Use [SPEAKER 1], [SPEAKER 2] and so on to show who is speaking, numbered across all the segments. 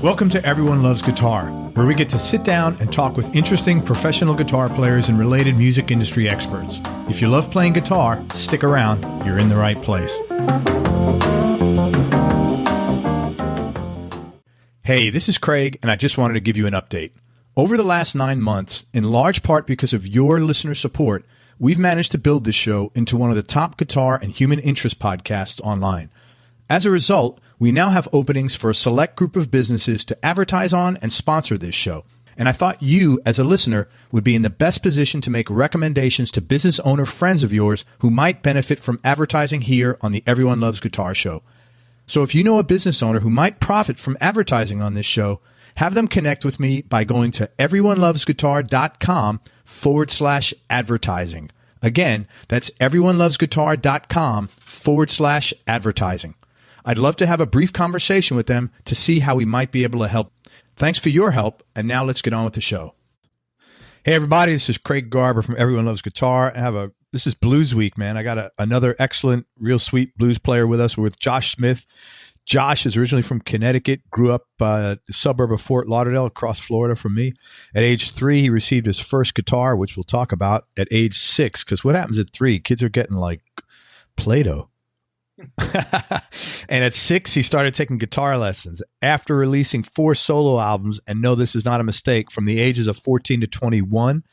[SPEAKER 1] Welcome to Everyone Loves Guitar, where we get to sit down and talk with interesting professional guitar players and related music industry experts. If you love playing guitar, stick around. You're in the right place. Hey, this is Craig, and I just wanted to give you an update. Over the last 9 months, in large part because of your listener support, we've managed to build this show into one of the top guitar and human interest podcasts online. As a result, we now have openings for a select group of businesses to advertise on and sponsor this show. And I thought you, as a listener, would be in the best position to make recommendations to business owner friends of yours who might benefit from advertising here on the Everyone Loves Guitar show. So if you know a business owner who might profit from advertising on this show, have them connect with me by going to everyonelovesguitar.com/advertising. Again, that's everyonelovesguitar.com/advertising. I'd love to have a brief conversation with them to see how we might be able to help. Thanks for your help, and now let's get on with the show. Hey, everybody, this is Craig Garber from Everyone Loves Guitar. This is Blues Week, man. I got another excellent, real sweet blues player with us. We're with Josh Smith. Josh is originally from Connecticut, grew up a suburb of Fort Lauderdale across Florida from me. At age 3, he received his first guitar, which we'll talk about at age 6, because what happens at 3? Kids are getting like Play-Doh. And at 6, he started taking guitar lessons. After releasing 4 solo albums, and no, this is not a mistake, from the ages of 14 to 21,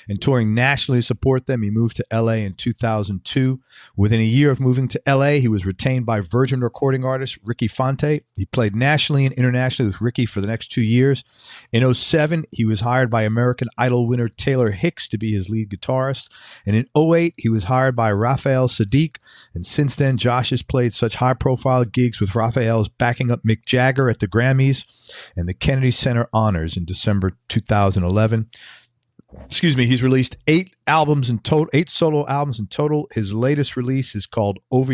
[SPEAKER 1] and touring nationally to support them, he moved to L.A. in 2002. Within a year of moving to L.A., he was retained by Virgin recording artist Ricky Fonte. He played nationally and internationally with Ricky for the next 2 years. In 2007, he was hired by American Idol winner Taylor Hicks to be his lead guitarist. And in 2008, he was hired by Raphael Sadiq. And since then, Josh has played such high-profile gigs with Raphael's backing up Mick Jagger at the Grammys and the Kennedy Center Honors in December 2011. He's released 8 albums in total, 8 solo albums in total. His latest release was called Over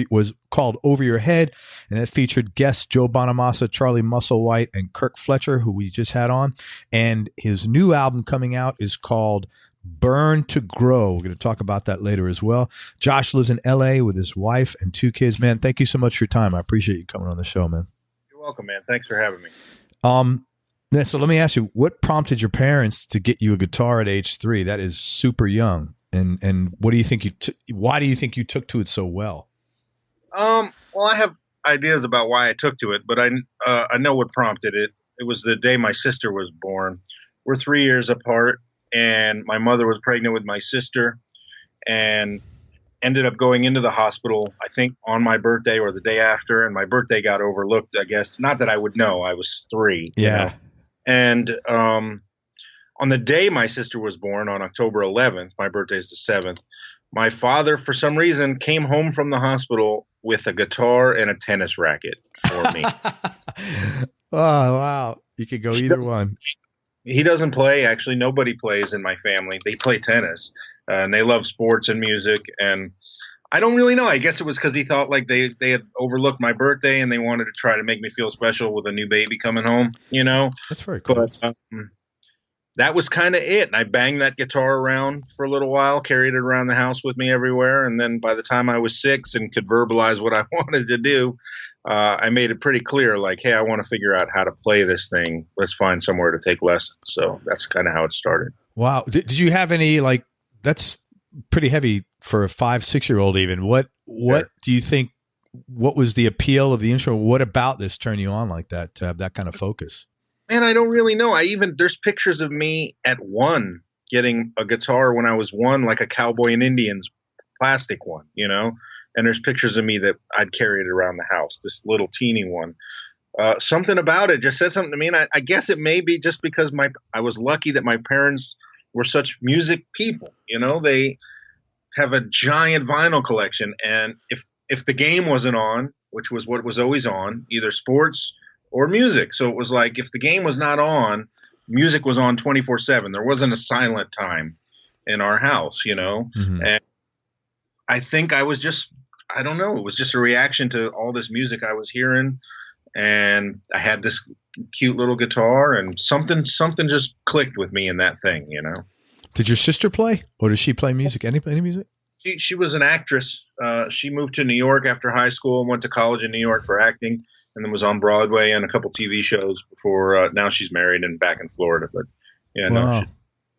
[SPEAKER 1] Your Head, and it featured guests Joe Bonamassa, Charlie Musselwhite, and Kirk Fletcher, who we just had on. And his new album coming out is called Burn to Grow. We're going to talk about that later as well. Josh lives in L.A. with his wife and 2 kids. Man, thank you so much for your time. I appreciate you coming on the show, man.
[SPEAKER 2] You're welcome, man. Thanks for having me.
[SPEAKER 1] So let me ask you, what prompted your parents to get you a guitar at age 3? That is super young. And what do you think why do you think you took to it so well?
[SPEAKER 2] Well, I have ideas about why I took to it, but I know what prompted it. It was the day my sister was born. We're 3 years apart, and my mother was pregnant with my sister and ended up going into the hospital, I think, on my birthday or the day after, and my birthday got overlooked, I guess. Not that I would know. I was 3.
[SPEAKER 1] Yeah.
[SPEAKER 2] You know? And on the day my sister was born, on October 11th, my birthday is the 7th, my father, for some reason, came home from the hospital with a guitar and a tennis racket for me.
[SPEAKER 1] Oh, wow. You could go either one.
[SPEAKER 2] He doesn't play. Actually, nobody plays in my family. They play tennis, and they love sports and music. And I don't really know. I guess it was because he thought like they had overlooked my birthday and they wanted to try to make me feel special with a new baby coming home, you know?
[SPEAKER 1] That's very cool.
[SPEAKER 2] But that was kind of it. And I banged that guitar around for a little while, carried it around the house with me everywhere. And then by the time I was 6 and could verbalize what I wanted to do, I made it pretty clear, like, hey, I want to figure out how to play this thing. Let's find somewhere to take lessons. So that's kind of how it started.
[SPEAKER 1] Wow. Did you have any, like, that's pretty heavy for a 5-6-year-old even. What do you think, what was the appeal of the instrument? What about this turned you on like that, to have that kind of focus?
[SPEAKER 2] Man, I don't really know. There's pictures of me at 1 getting a guitar when I was 1, like a Cowboy and Indians plastic one, you know? And there's pictures of me that I'd carry it around the house, this little teeny one. Something about it just said something to me. And I guess it may be just because I was lucky that my parents were such music people, you know? They have a giant vinyl collection. And if the game wasn't on, which was what was always on, either sports or music. So it was like, if the game was not on, music was on 24/7. There wasn't a silent time in our house, you know? Mm-hmm. And I think I was just, I don't know, it was just a reaction to all this music I was hearing. And I had this cute little guitar, and something just clicked with me in that thing, you know?
[SPEAKER 1] Did your sister play, or does she play music? Any music?
[SPEAKER 2] She was an actress. She moved to New York after high school and went to college in New York for acting. and then was on Broadway and a couple TV shows before. Now she's married and back in Florida. But yeah,
[SPEAKER 1] Wow.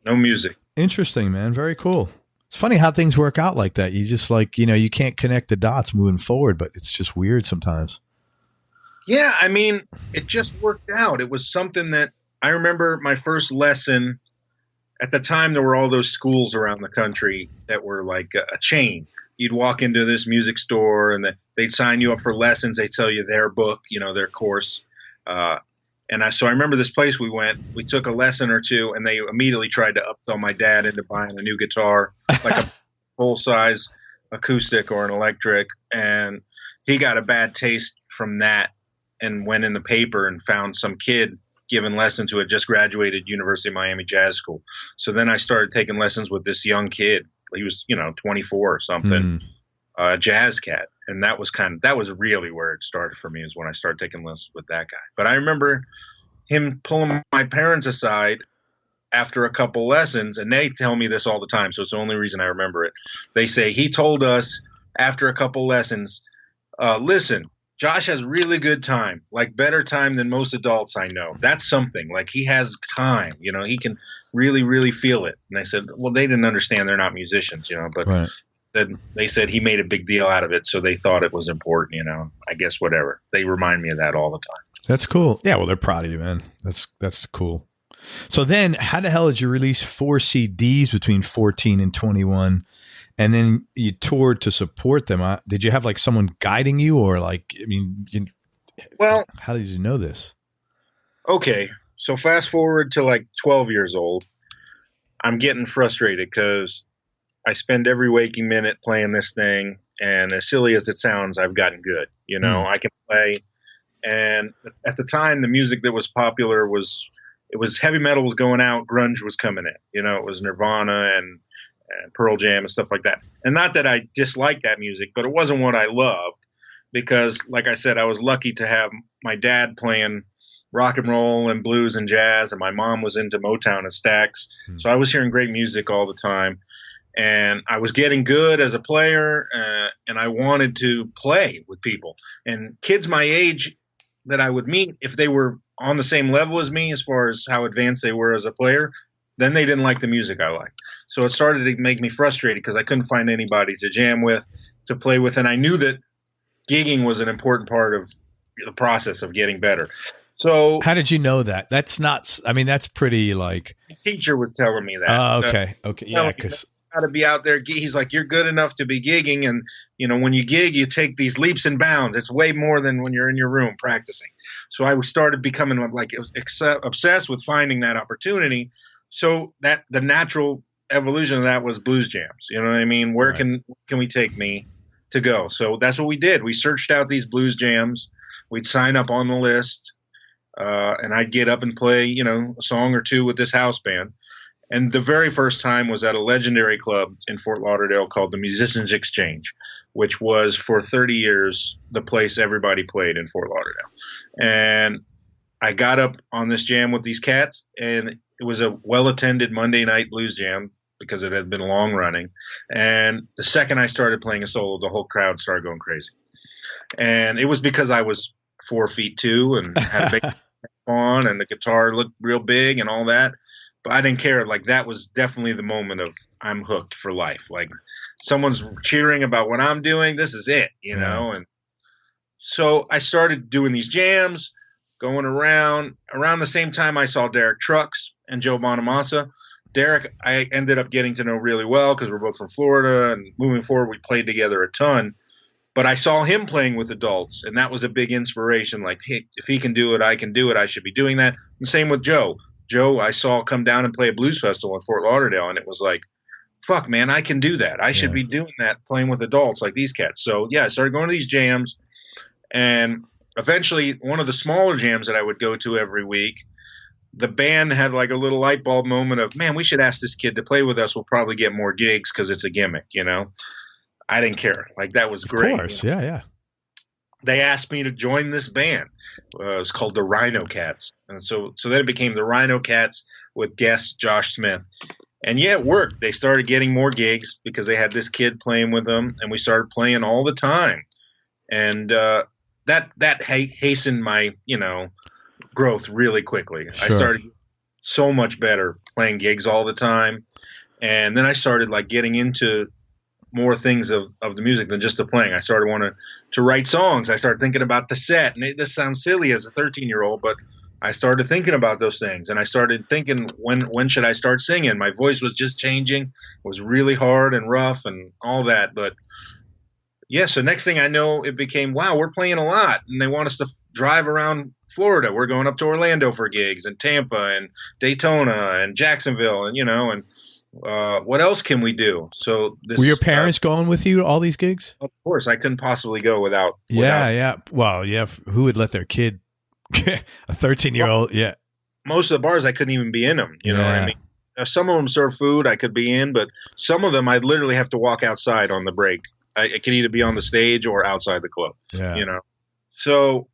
[SPEAKER 2] no music.
[SPEAKER 1] Interesting, man. Very cool. It's funny how things work out like that. You just you can't connect the dots moving forward, but it's just weird sometimes.
[SPEAKER 2] Yeah, I mean, it just worked out. It was something that I remember my first lesson. At the time, there were all those schools around the country that were like a chain. You'd walk into this music store and they'd sign you up for lessons. They'd sell you their book, their course. So I remember this place we went. We took a lesson or two, and they immediately tried to upsell my dad into buying a new guitar, like a full-size acoustic or an electric. And he got a bad taste from that and went in the paper and found some kid giving lessons who had just graduated University of Miami Jazz School. So then I started taking lessons with this young kid. He was, 24 or something, a jazz cat. And that was really where it started for me, is when I started taking lessons with that guy. But I remember him pulling my parents aside after a couple lessons, and they tell me this all the time, so it's the only reason I remember it. They say, he told us after a couple lessons, listen, Josh has really good time, like better time than most adults I know. That's something. Like, he has time, he can really, really feel it. And I said, well, they didn't understand. They're not musicians, but
[SPEAKER 1] right.
[SPEAKER 2] They said he made a big deal out of it, so they thought it was important, I guess whatever. They remind me of that all the time.
[SPEAKER 1] That's cool. Yeah, well, they're proud of you, man. That's cool. So then how the hell did you release 4 CDs between 14 and 21? And then you toured to support them. Did you have someone guiding you, or how did you know this?
[SPEAKER 2] Okay. So fast forward to 12 years old. I'm getting frustrated because I spend every waking minute playing this thing. And as silly as it sounds, I've gotten good. I can play. And at the time, the music that was popular was heavy metal was going out. Grunge was coming in. It was Nirvana and Pearl Jam and stuff like that. And not that I disliked that music, but it wasn't what I loved, because, like I said, I was lucky to have my dad playing rock and roll and blues and jazz, and my mom was into Motown and Stax. So I was hearing great music all the time, and I was getting good as a player, and I wanted to play with people. And kids my age that I would meet, if they were on the same level as me as far as how advanced they were as a player, then they didn't like the music I liked. So it started to make me frustrated because I couldn't find anybody to jam with, to play with. And I knew that gigging was an important part of the process of getting better. So
[SPEAKER 1] how did you know that? That's not, that's pretty
[SPEAKER 2] the teacher was telling me that.
[SPEAKER 1] Oh, okay. Okay. Yeah. Because
[SPEAKER 2] got to be out there. He's like, you're good enough to be gigging. And, when you gig, you take these leaps and bounds. It's way more than when you're in your room practicing. So I started becoming obsessed with finding that opportunity. So that the natural evolution of that was blues jams. You know what I mean? Where can we take me to go? So that's what we did. We searched out these blues jams. We'd sign up on the list, and I'd get up and play, a song or two with this house band. And the very first time was at a legendary club in Fort Lauderdale called the Musicians Exchange, which was for 30 years the place everybody played in Fort Lauderdale. And I got up on this jam with these cats, and it was a well-attended Monday night blues jam because it had been long running. And the second I started playing a solo, the whole crowd started going crazy. And it was because I was 4'2" and had a big on, and the guitar looked real big and all that. But I didn't care. That was definitely the moment of I'm hooked for life. Someone's cheering about what I'm doing. This is it, know? And so I started doing these jams, going around the same time I saw Derick Trucks and Joe Bonamassa. Derick, I ended up getting to know really well because we're both from Florida, and moving forward, we played together a ton. But I saw him playing with adults, and that was a big inspiration. Hey, if he can do it, I can do it. I should be doing that. And same with Joe. Joe, I saw come down and play a blues festival in Fort Lauderdale, and it was like, fuck, man, I can do that. I should be doing that, playing with adults like these cats. So, yeah, I started going to these jams, and eventually one of the smaller jams that I would go to every week, the band had a little light bulb moment of, man, we should ask this kid to play with us. We'll probably get more gigs because it's a gimmick, I didn't care. That was great.
[SPEAKER 1] Of course, yeah.
[SPEAKER 2] They asked me to join this band. It was called the Rhino Cats. And so then it became the Rhino Cats with guest Josh Smith. And yeah, it worked. They started getting more gigs because they had this kid playing with them, and we started playing all the time. And that hastened my, growth really quickly.
[SPEAKER 1] Sure.
[SPEAKER 2] I started so much better playing gigs all the time. And then I started like getting into more things of the music than just the playing. I started wanting to write songs. I started thinking about the set. And this sounds silly as a 13-year-old, but I started thinking about those things. And I started thinking, when should I start singing? My voice was just changing. It was really hard and rough and all that. But yeah, so next thing I know, it became, wow, we're playing a lot. And they want us to drive around Florida. We're going up to Orlando for gigs, and Tampa and Daytona and Jacksonville, and what else can we do? So
[SPEAKER 1] were your parents going with you to all these gigs?
[SPEAKER 2] Of course, I couldn't possibly go without.
[SPEAKER 1] Yeah. Well, yeah. Who would let their kid, a 13-year-old? Yeah.
[SPEAKER 2] Most of the bars I couldn't even be in them. You know what I mean? Some of them serve food I could be in, but some of them I'd literally have to walk outside on the break. I could either be on the stage or outside the club.
[SPEAKER 1] Yeah.
[SPEAKER 2] So.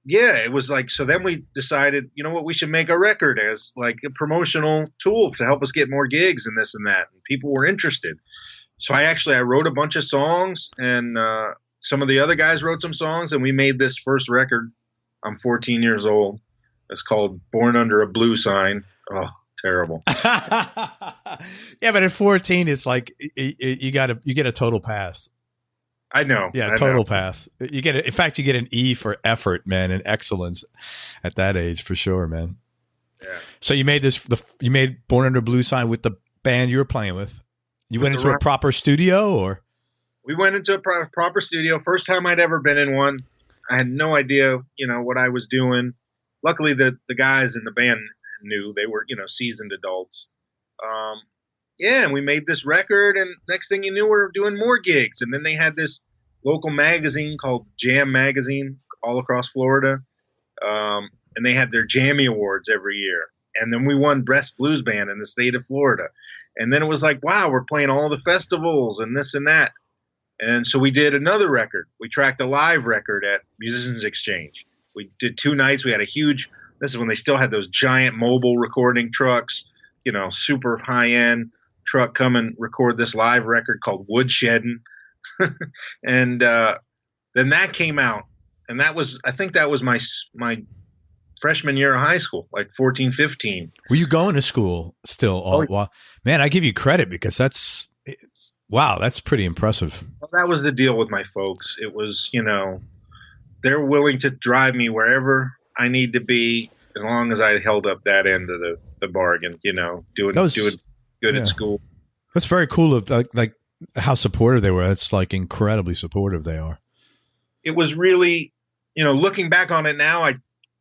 [SPEAKER 2] Yeah, it was like, so then we decided, we should make a record as like a promotional tool to help us get more gigs and this and that. And people were interested. So I wrote a bunch of songs, and some of the other guys wrote some songs, and we made this first record. I'm 14 years old. It's called Born Under a Blue Sign. Oh, terrible.
[SPEAKER 1] Yeah, but at 14, it's like you get a total pass.
[SPEAKER 2] I know.
[SPEAKER 1] Yeah, total pass. You get in fact, you get an E for effort, man, and excellence at that age for sure, man.
[SPEAKER 2] Yeah.
[SPEAKER 1] So you made you made Born Under Blue Sign with the band you were playing with. You went into a proper studio, or? We
[SPEAKER 2] went into a proper studio. First time I'd ever been in one. I had no idea, what I was doing. Luckily, the guys in the band knew. They were, seasoned adults. Yeah, and we made this record, and next thing you knew, we were doing more gigs. And then they had this local magazine called Jam Magazine all across Florida, and they had their Jammy Awards every year. And then we won Best Blues Band in the state of Florida. And then it was like, wow, we're playing all the festivals and this and that. And so we did another record. We tracked a live record at Musicians Exchange. We did 2 nights. We had a huge – this is when they still had those giant mobile recording trucks, super high-end truck come and record this live record called Woodshedding. And then that came out, and I think that was my freshman year of high school, like 14, 15.
[SPEAKER 1] Were you going to school still? Well, man, I give you credit, because that's pretty impressive.
[SPEAKER 2] Well, that was the deal with my folks. It was, they're willing to drive me wherever I need to be, as long as I held up that end of the bargain, doing good at school.
[SPEAKER 1] That's very cool of like how supportive they were. It's like incredibly supportive they are.
[SPEAKER 2] It was really, looking back on it now, I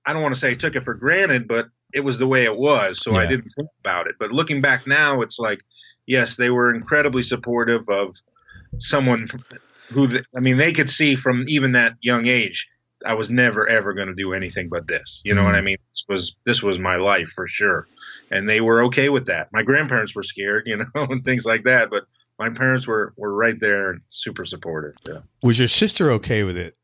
[SPEAKER 2] don't want to say I took it for granted, but it was the way it was. So I didn't think about it. But looking back now, it's like, yes, they were incredibly supportive of someone who, they could see from even that young age, I was never, ever going to do anything but this. You know what I mean? This was my life for sure. And they were okay with that. My grandparents were scared, and things like that. But my parents were right there and super supportive. Yeah. Was
[SPEAKER 1] your sister okay with it?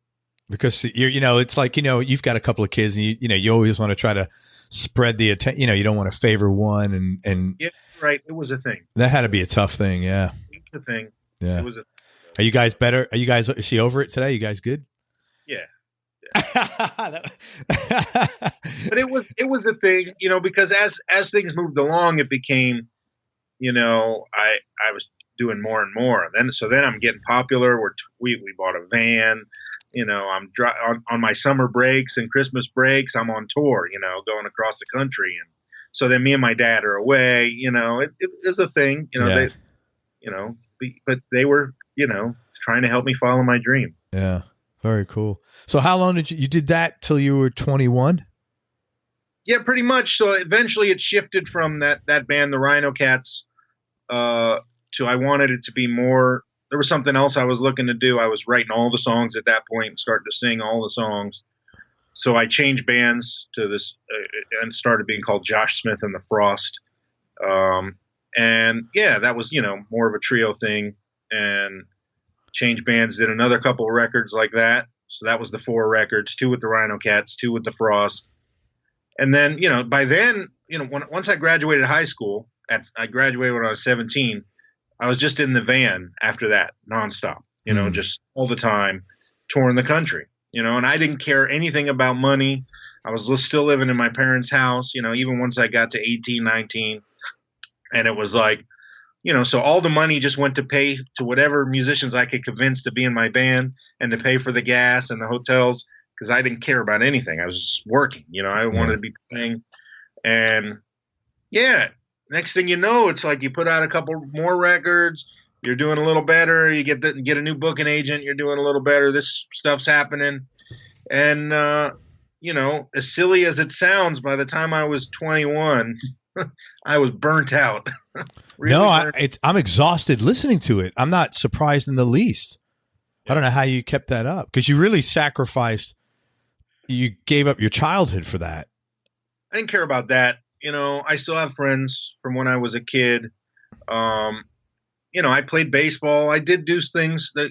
[SPEAKER 1] Because it's like, you've got a couple of kids, and you always want to try to spread the attention. You don't want to favor one, and
[SPEAKER 2] yeah, right. It was a thing.
[SPEAKER 1] That had to be a tough thing. Yeah.
[SPEAKER 2] It was a thing.
[SPEAKER 1] Yeah. It was Are you guys better? Is she over it today? You guys good?
[SPEAKER 2] Yeah. But it was a thing, because as things moved along, it became, I was doing more and more. Then I'm getting popular. We bought a van. I'm on my summer breaks and Christmas breaks. I'm on tour, going across the country, and so then me and my dad are away. It was a thing. But they were, trying to help me follow my dream.
[SPEAKER 1] Yeah. Very cool. So how long did you did that till you were 21?
[SPEAKER 2] Yeah, pretty much. So eventually it shifted from that band, the Rhino Cats, to I wanted it to be more. There was something else I was looking to do. I was writing all the songs at that point and starting to sing all the songs. So I changed bands to this and started being called Josh Smith and the Frost. And yeah, that was, more of a trio thing, and changed bands, did another couple of records like that. So that was the 4 records, 2 with the Rhino Cats, 2 with the Frost. And then, by then, once I graduated high school, I graduated when I was 17, I was just in the van after that, nonstop, just all the time, touring the country. and I didn't care anything about money. I was still living in my parents' house, even once I got to 18, 19. And it was like, so all the money just went to pay to whatever musicians I could convince to be in my band and to pay for the gas and the hotels, because I didn't care about anything. I was just working, I wanted to be playing. And yeah, next thing you know, it's like you put out a couple more records, you're doing a little better, you get a new booking agent, you're doing a little better, this stuff's happening. And, as silly as it sounds, by the time I was 21, I was burnt out.
[SPEAKER 1] I'm exhausted listening to it. I'm not surprised in the least. I don't know how you kept that up, because you really sacrificed. You gave up your childhood for that.
[SPEAKER 2] I didn't care about that. I still have friends from when I was a kid. I played baseball. I did do things that,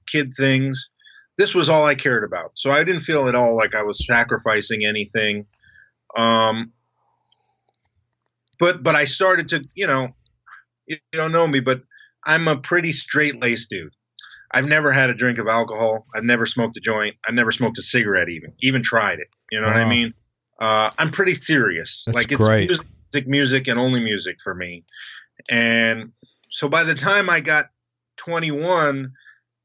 [SPEAKER 2] kid things. This was all I cared about. So I didn't feel at all like I was sacrificing anything. But I started to, you don't know me, but I'm a pretty straight-laced dude. I've never had a drink of alcohol. I've never smoked a joint. I've never smoked a cigarette even tried it. You know what I mean? I'm pretty serious.
[SPEAKER 1] That's
[SPEAKER 2] like, it's
[SPEAKER 1] great.
[SPEAKER 2] music and only music for me. And so by the time I got 21,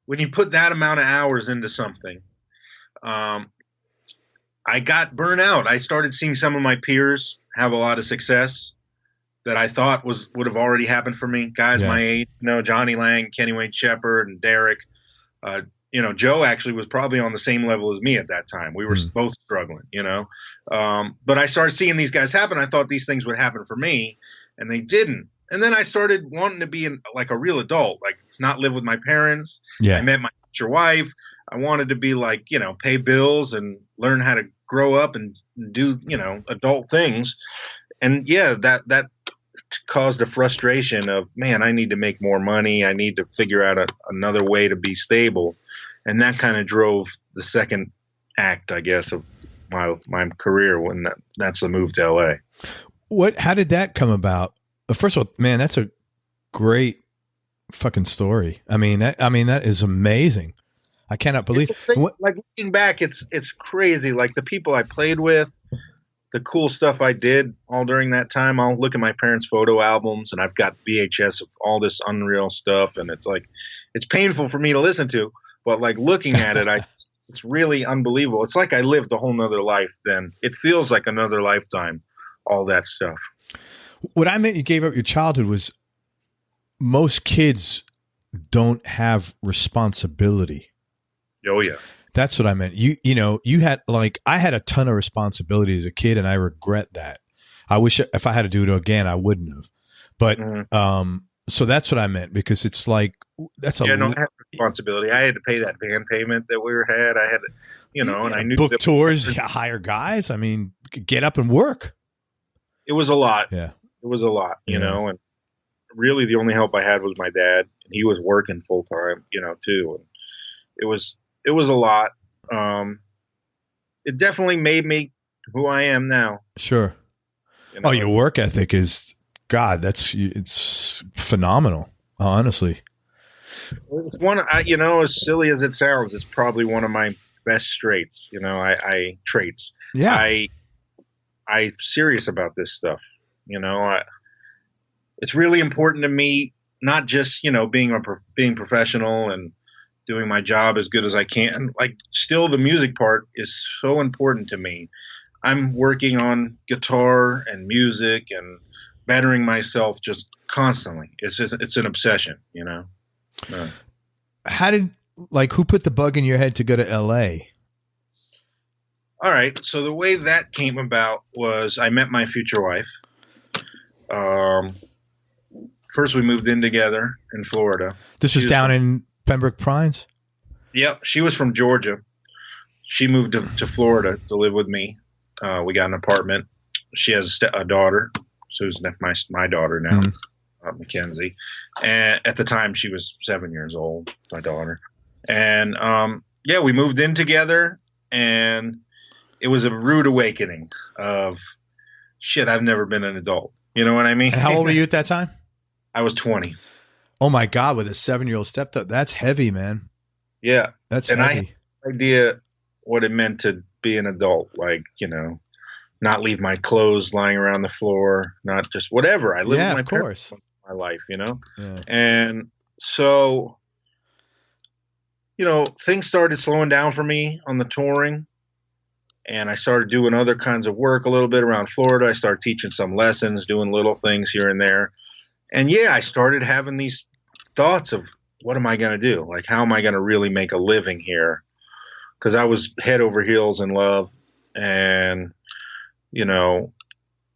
[SPEAKER 2] when you put that amount of hours into something, I got burnt out. I started seeing some of my peers have a lot of success that I thought would have already happened for me. Guys my age, Johnny Lang, Kenny Wayne Shepherd, and Derick. Joe actually was probably on the same level as me at that time. We were both struggling, But I started seeing these guys happen. I thought these things would happen for me, and they didn't. And then I started wanting to be like a real adult, like not live with my parents.
[SPEAKER 1] Yeah.
[SPEAKER 2] I met my future wife. I wanted to be like, pay bills and learn how to grow up and do, adult things. And yeah, that caused a frustration of, man, I need to make more money. I need to figure out another way to be stable. And that kind of drove the second act, I guess, of my career when that's the move to LA.
[SPEAKER 1] How did that come about? First of all, man, that's a great fucking story. I mean, that is amazing. I cannot believe
[SPEAKER 2] like looking back, it's crazy. Like the people I played with, the cool stuff I did all during that time. I'll look at my parents' photo albums and I've got VHS of all this unreal stuff. And it's like, it's painful for me to listen to, but like looking at it, it's really unbelievable. It's like I lived a whole nother life then. It feels like another lifetime, all that stuff.
[SPEAKER 1] What I meant you gave up your childhood was most kids don't have responsibility.
[SPEAKER 2] Oh yeah.
[SPEAKER 1] That's what I meant. You had, like, I had a ton of responsibility as a kid, and I regret that. I wish if I had to do it again, I wouldn't have. But so that's what I meant, because it's like that's a
[SPEAKER 2] no, I had responsibility. I had to pay that van payment that we had. I had to, and I knew
[SPEAKER 1] book tours, hire guys. I mean, get up and work.
[SPEAKER 2] It was a lot.
[SPEAKER 1] Yeah,
[SPEAKER 2] it was a lot. And really the only help I had was my dad, and he was working full time, too. And it was a lot. It definitely made me who I am now.
[SPEAKER 1] Sure. Your work ethic is, God, it's phenomenal. Honestly.
[SPEAKER 2] It's one, as silly as it sounds, it's probably one of my best traits. Traits.
[SPEAKER 1] Yeah.
[SPEAKER 2] I'm serious about this stuff. It's really important to me, not just, being professional and doing my job as good as I can. Like, still the music part is so important to me. I'm working on guitar and music and bettering myself just constantly. It's an obsession,
[SPEAKER 1] Who put the bug in your head to go to LA?
[SPEAKER 2] All right. So the way that came about was I met my future wife. First we moved in together in Florida.
[SPEAKER 1] This was down in Pembroke Pines?
[SPEAKER 2] Yep. She was from Georgia. She moved to Florida to live with me. We got an apartment. She has a daughter. Susan, my daughter now, Mackenzie. And at the time she was 7 years old, my daughter. And we moved in together, and it was a rude awakening of shit. I've never been an adult. You know what I mean?
[SPEAKER 1] And how old were you at that time?
[SPEAKER 2] I was 20.
[SPEAKER 1] Oh my God, with a 7-year-old stepdaughter, that's heavy, man.
[SPEAKER 2] Yeah,
[SPEAKER 1] that's
[SPEAKER 2] and
[SPEAKER 1] heavy.
[SPEAKER 2] I had no idea what it meant to be an adult, like, not leave my clothes lying around the floor, not just whatever. I lived with my parents my life,
[SPEAKER 1] Yeah.
[SPEAKER 2] And so, things started slowing down for me on the touring, and I started doing other kinds of work a little bit around Florida. I started teaching some lessons, doing little things here and there. And I started having these thoughts of, what am I going to do? Like, how am I going to really make a living here? Because I was head over heels in love, and,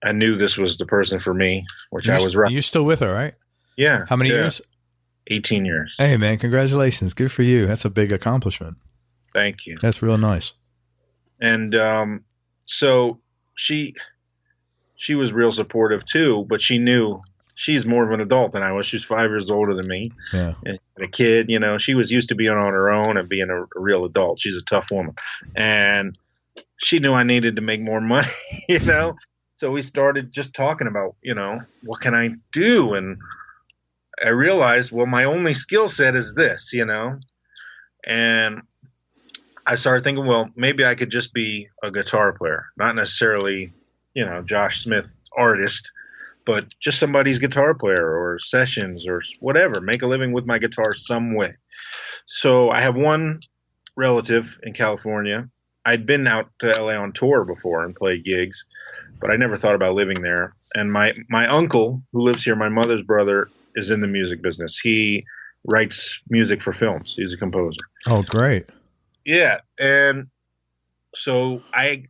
[SPEAKER 2] I knew this was the person for me, which I was right.
[SPEAKER 1] You're still with her, right?
[SPEAKER 2] Yeah.
[SPEAKER 1] How many years?
[SPEAKER 2] 18 years.
[SPEAKER 1] Hey, man, congratulations. Good for you. That's a big accomplishment.
[SPEAKER 2] Thank you.
[SPEAKER 1] That's real nice.
[SPEAKER 2] And so she was real supportive too, but she knew she's more of an adult than I was. She's 5 years older than me.
[SPEAKER 1] Yeah.
[SPEAKER 2] And a kid, she was used to being on her own and being a real adult. She's a tough woman. And she knew I needed to make more money, So we started just talking about, what can I do? And I realized, well, my only skill set is this, and I started thinking, well, maybe I could just be a guitar player, not necessarily, Josh Smith artist, but just somebody's guitar player or sessions or whatever, make a living with my guitar some way. So I have one relative in California. I'd been out to LA on tour before and played gigs, but I never thought about living there. And my uncle, who lives here, my mother's brother, is in the music business. He writes music for films. He's a composer.
[SPEAKER 1] Oh, great.
[SPEAKER 2] Yeah. And so I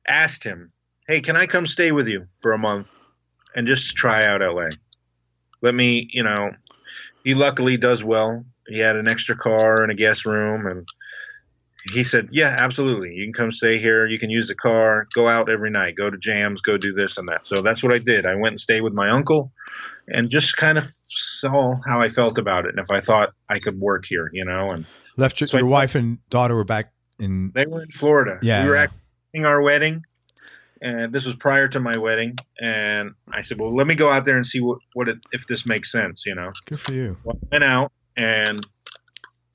[SPEAKER 2] asked him, hey, can I come stay with you for a month and just try out LA? Let me, he luckily does well. He had an extra car and a guest room, and he said, yeah, absolutely. You can come stay here. You can use the car, go out every night, go to jams, go do this and that. So that's what I did. I went and stayed with my uncle and just kind of saw how I felt about it and if I thought I could work here, and
[SPEAKER 1] left your wife and daughter were back in.
[SPEAKER 2] They were in Florida.
[SPEAKER 1] Yeah.
[SPEAKER 2] We were having our wedding, and this was prior to my wedding. And I said, well, let me go out there and see if this makes sense,
[SPEAKER 1] Good for you.
[SPEAKER 2] Well, I went out and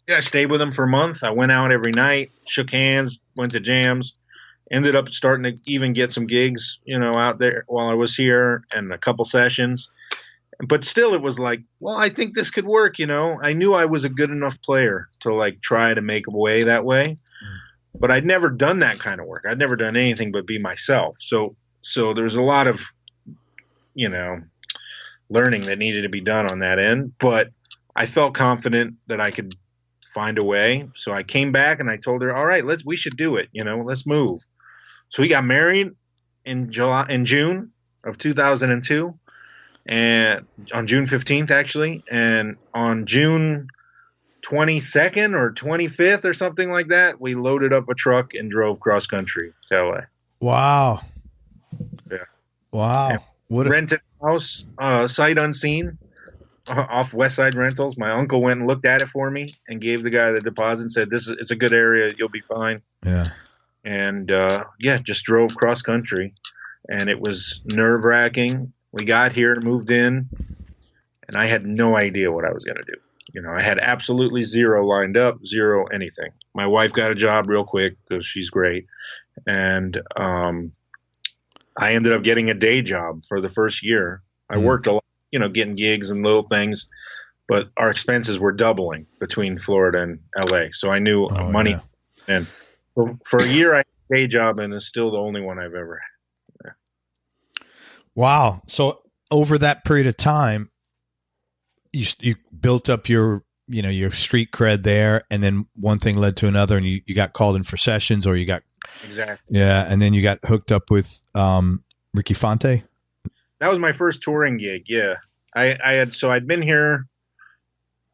[SPEAKER 2] I stayed with him for a month. I went out every night, shook hands, went to jams, ended up starting to even get some gigs, out there while I was here and a couple sessions. But still, it was like, well, I think this could work, I knew I was a good enough player to try to make a way that way. But I'd never done that kind of work. I'd never done anything but be myself. So there was a lot of, learning that needed to be done on that end. But I felt confident that I could find a way. So I came back and I told her, all right, we should do it. Let's move. So we got married in June of 2002, and on June 15th, actually. And on June 22nd or 25th or something like that, we loaded up a truck and drove cross country to LA.
[SPEAKER 1] Wow.
[SPEAKER 2] Yeah.
[SPEAKER 1] Wow.
[SPEAKER 2] What rented a house, sight unseen, off West Side Rentals. My uncle went and looked at it for me and gave the guy the deposit and said, it's a good area. You'll be fine.
[SPEAKER 1] Yeah.
[SPEAKER 2] And, just drove cross country, and it was nerve wracking. We got here, moved in, and I had no idea what I was going to do. I had absolutely zero lined up, zero anything. My wife got a job real quick because she's great. And, I ended up getting a day job for the first year. I worked a lot, getting gigs and little things, but our expenses were doubling between Florida and LA. So I knew money. Yeah. And for a year, I had a day job, and it's still the only one I've ever had. Yeah.
[SPEAKER 1] Wow. So over that period of time, you built up your street cred there, and then one thing led to another, and you got called in for sessions, or you got
[SPEAKER 2] exactly.
[SPEAKER 1] Yeah. And then you got hooked up with Ricky Fonte.
[SPEAKER 2] That was my first touring gig. Yeah. I'd been here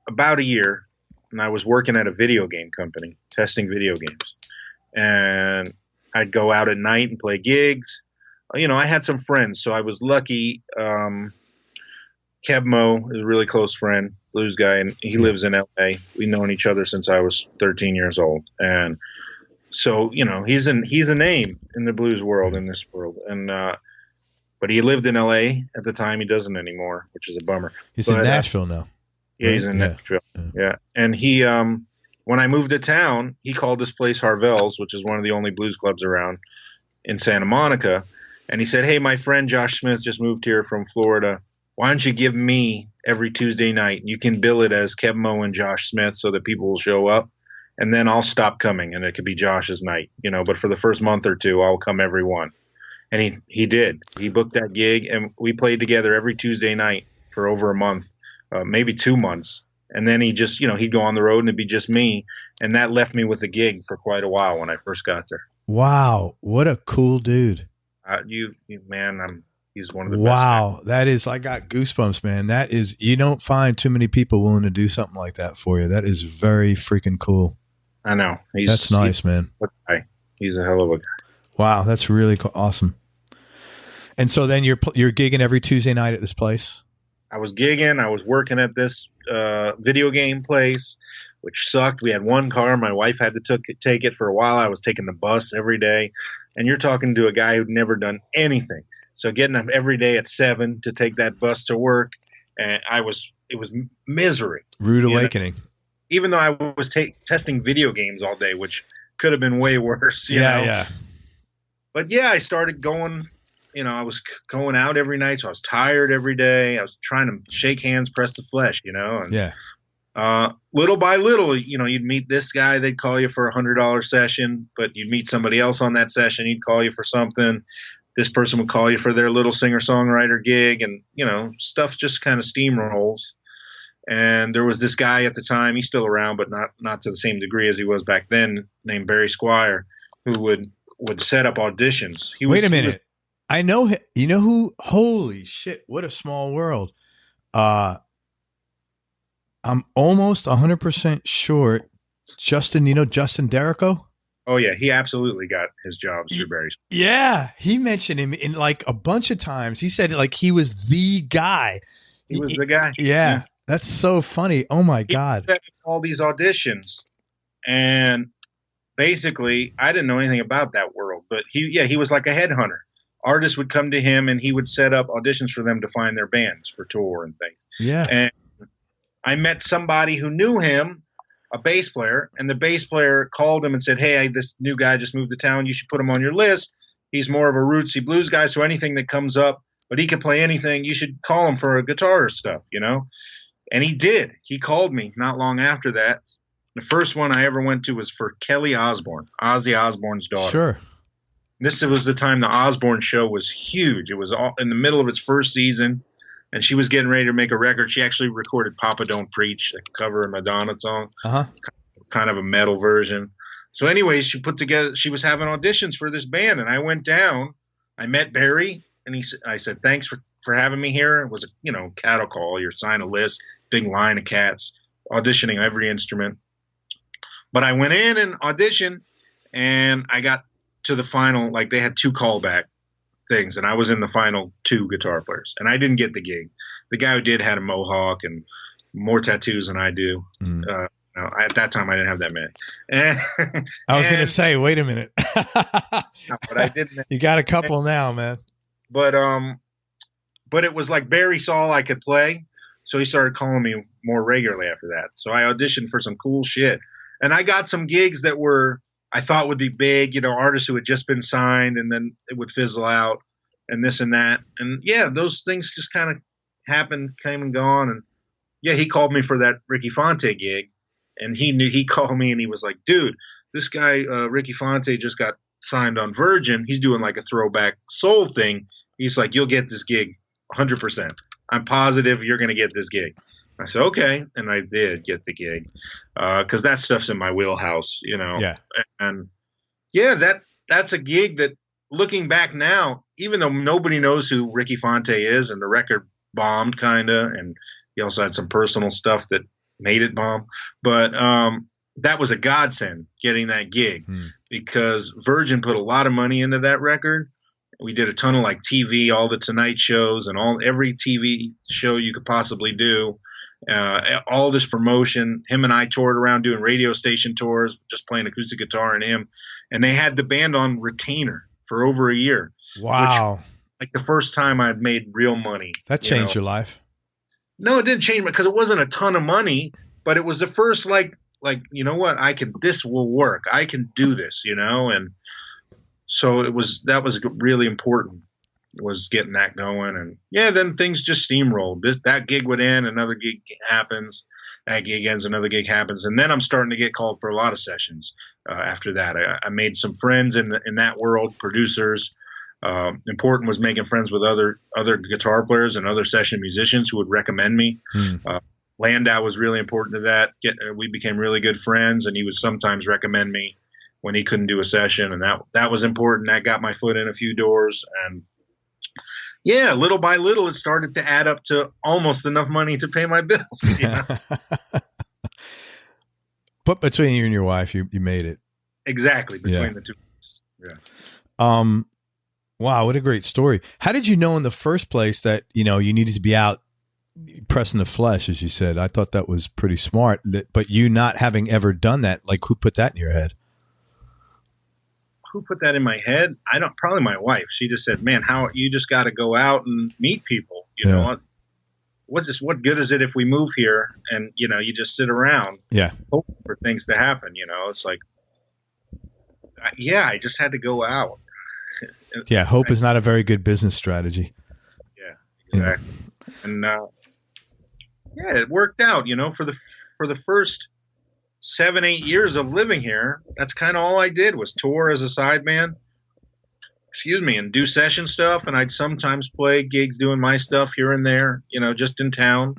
[SPEAKER 2] about a year, and I was working at a video game company, testing video games. And I'd go out at night and play gigs. I had some friends, so I was lucky. Kebmo is a really close friend, blues guy, and he lives in LA. We've known each other since I was 13 years old. And so, he's a name in the blues world, in this world. And, but he lived in LA at the time. He doesn't anymore, which is a bummer.
[SPEAKER 1] He's in Nashville now.
[SPEAKER 2] Yeah, he's in Nashville. Yeah. And he, one when I moved to town, he called this place Harvell's, which is one of the only blues clubs around in Santa Monica. And he said, hey, my friend Josh Smith just moved here from Florida. Why don't you give me every Tuesday night? You can bill it as Kev Mo and Josh Smith so that people will show up. And then I'll stop coming, and it could be Josh's night, but for the first month or two, I'll come every one. And he did. He booked that gig, and we played together every Tuesday night for over a month, maybe 2 months. And then he just, he'd go on the road and it'd be just me. And that left me with a gig for quite a while when I first got there.
[SPEAKER 1] Wow. What a cool dude.
[SPEAKER 2] He's one of the best.
[SPEAKER 1] Wow. That is, I got goosebumps, man. That is, you don't find too many people willing to do something like that for you. That is very freaking cool.
[SPEAKER 2] I know.
[SPEAKER 1] That's nice, man.
[SPEAKER 2] He's a hell of a guy.
[SPEAKER 1] Wow. That's really awesome. And so then you're gigging every Tuesday night at this place?
[SPEAKER 2] I was gigging. I was working at this video game place, which sucked. We had one car. My wife had to take it for a while. I was taking the bus every day. And you're talking to a guy who'd never done anything. So getting up every day at 7 to take that bus to work, and it was misery.
[SPEAKER 1] Rude awakening.
[SPEAKER 2] Even though I was testing video games all day, which could have been way worse. You know?
[SPEAKER 1] Yeah.
[SPEAKER 2] But yeah, I started going. I was going out every night, so I was tired every day. I was trying to shake hands, press the flesh, And,
[SPEAKER 1] yeah.
[SPEAKER 2] Little by little, you'd meet this guy, they'd call you for $100 session, but you'd meet somebody else on that session, he'd call you for something. This person would call you for their little singer-songwriter gig, and, stuff just kind of steamrolls. And there was this guy at the time, he's still around, but not to the same degree as he was back then, named Barry Squire, who would set up auditions.
[SPEAKER 1] Wait a minute. I know him. You know who? Holy shit. What a small world. I'm almost 100% sure. Justin, Justin Derico?
[SPEAKER 2] Oh, yeah. He absolutely got his jobs through Barry's.
[SPEAKER 1] Yeah. He mentioned him in like a bunch of times. He said like he was the guy.
[SPEAKER 2] He was the guy.
[SPEAKER 1] Yeah. That's so funny. Oh, my God.
[SPEAKER 2] He set all these auditions. And basically, I didn't know anything about that world. But he was like a headhunter. Artists would come to him, and he would set up auditions for them to find their bands for tour and things.
[SPEAKER 1] Yeah.
[SPEAKER 2] And I met somebody who knew him, a bass player, and the bass player called him and said, hey, this new guy just moved to town. You should put him on your list. He's more of a rootsy blues guy, so anything that comes up, but he could play anything. You should call him for a guitar stuff, And he did. He called me not long after that. The first one I ever went to was for Kelly Osbourne, Ozzy Osbourne's daughter.
[SPEAKER 1] Sure.
[SPEAKER 2] This was the time the Osbourne show was huge. It was all in the middle of its first season, and she was getting ready to make a record. She actually recorded Papa Don't Preach, a cover of Madonna song, kind of a metal version. So anyways, she was having auditions for this band, and I went down. I met Barry, and I said, thanks for having me here. It was a cattle call. You sign a list, big line of cats, auditioning every instrument. But I went in and auditioned, and I got to the final, like they had 2 callback things, and I was in the final 2 guitar players, and I didn't get the gig. The guy who did had a mohawk and more tattoos than I do. At that time, I didn't have that many.
[SPEAKER 1] I was going to say, wait a minute.
[SPEAKER 2] But I didn't.
[SPEAKER 1] You got a couple now, man.
[SPEAKER 2] But it was like Barry saw I could play, so he started calling me more regularly after that. So I auditioned for some cool shit, and I got some gigs that I thought would be big, artists who had just been signed, and then it would fizzle out and this and that. And yeah, those things just kind of happened, came and gone. And yeah, he called me for that Ricky Fonte gig, and he called me and he was like, dude, this guy, Ricky Fonte, just got signed on Virgin. He's doing like a throwback soul thing. He's like, you'll get this gig 100%. I'm positive you're going to get this gig. I said, okay. And I did get the gig. Cause that stuff's in my wheelhouse,
[SPEAKER 1] Yeah.
[SPEAKER 2] And yeah, that's a gig that, looking back now, even though nobody knows who Ricky Fonte is, and the record bombed kinda, and he also had some personal stuff that made it bomb, but that was a godsend getting that gig, because Virgin put a lot of money into that record. We did a ton of like TV, all the Tonight shows, and every TV show you could possibly do. All this promotion. Him and I toured around doing radio station tours, just playing acoustic guitar and him. And they had the band on retainer for over a year.
[SPEAKER 1] Wow.
[SPEAKER 2] Which, like the first time I'd made real money.
[SPEAKER 1] That changed your life.
[SPEAKER 2] No, it didn't change because it wasn't a ton of money, but it was the first like like, you know what, this will work. I can do this, and so that was really important, was getting that going. And then things just steamrolled. That gig would end, another gig happens, that gig ends, another gig happens. And then I'm starting to get called for a lot of sessions. After that, I made some friends in that world, producers. Important was making friends with other guitar players and other session musicians who would recommend me. Landau was really important to that. We became really good friends, and he would sometimes recommend me when he couldn't do a session, and that was important. That got my foot in a few doors, and little by little, it started to add up to almost enough money to pay my bills.
[SPEAKER 1] But between you and your wife, you made it.
[SPEAKER 2] Exactly, between the two of us. Yeah.
[SPEAKER 1] Wow, what a great story. How did you know in the first place that, you needed to be out pressing the flesh, as you said? I thought that was pretty smart, but you not having ever done that, like, who put that in your head?
[SPEAKER 2] Who put that in my head? Probably my wife. She just said, man, you just got to go out and meet people. You know, what good is it if we move here and, you just sit around hoping for things to happen? It's like, I just had to go out.
[SPEAKER 1] Yeah. Hope is not a very good business strategy.
[SPEAKER 2] Yeah, exactly. And, it worked out, for the first 7-8 years of living here. That's kind of all I did, was tour as a sideman, and do session stuff. And I'd sometimes play gigs doing my stuff here and there, just in town.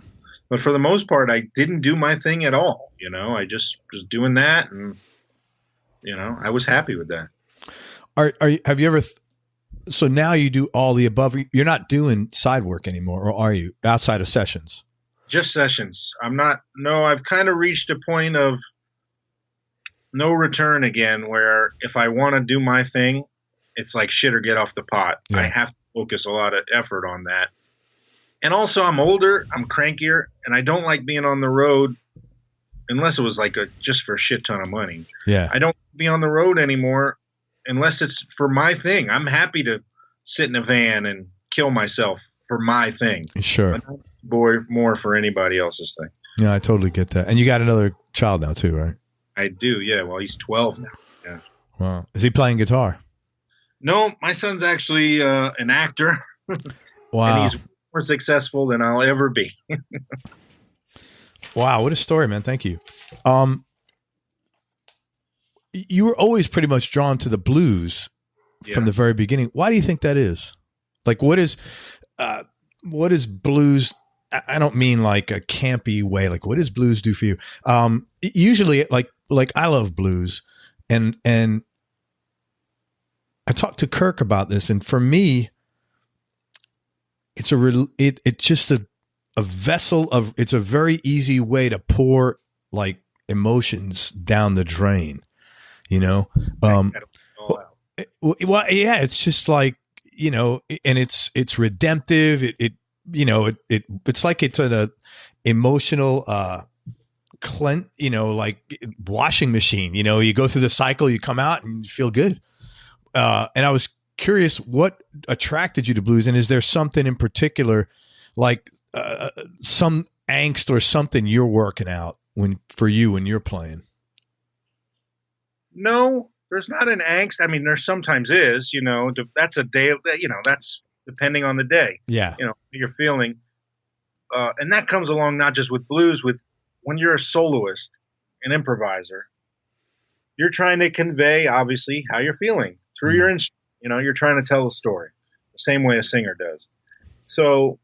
[SPEAKER 2] But for the most part, I didn't do my thing at all. I just was doing that, and, I was happy with that.
[SPEAKER 1] Have you ever, so now you do all the above, you're not doing side work anymore, or are you, outside of sessions?
[SPEAKER 2] Just sessions. I've kind of reached a point of no return again, where if I want to do my thing, it's like shit or get off the pot. Yeah. I have to focus a lot of effort on that. And also, I'm older, I'm crankier, and I don't like being on the road unless it was like just for a shit ton of money.
[SPEAKER 1] Yeah.
[SPEAKER 2] I don't be on the road anymore unless it's for my thing. I'm happy to sit in a van and kill myself for my thing.
[SPEAKER 1] Sure.
[SPEAKER 2] More for anybody else's thing.
[SPEAKER 1] Yeah, I totally get that. And you got another child now too, right?
[SPEAKER 2] I do, yeah. Well, he's 12 now. Yeah.
[SPEAKER 1] Wow. Is he playing guitar?
[SPEAKER 2] No, my son's actually an actor.
[SPEAKER 1] Wow.
[SPEAKER 2] And he's more successful than I'll ever be.
[SPEAKER 1] Wow, what a story, man. Thank you. You were always pretty much drawn to the blues from the very beginning. Why do you think that is? Like, what is blues? I don't mean like a campy way. Like, what does blues do for you? Usually, like I love blues, and I talked to Kirk about this, and for me, it's just a vessel of. It's a very easy way to pour like emotions down the drain. Well, yeah, it's just like, and it's redemptive. It's like it's an emotional, like washing machine. You go through the cycle, you come out and you feel good. And I was curious, what attracted you to blues, and is there something in particular, like some angst or something you're working out when you're playing?
[SPEAKER 2] No, there's not an angst. I mean, there sometimes is. That's a day. That's depending on the day.
[SPEAKER 1] Yeah.
[SPEAKER 2] You're feeling. And that comes along not just with blues, with when you're a soloist, an improviser, you're trying to convey, obviously, how you're feeling through your instrument. You're trying to tell a story the same way a singer does. So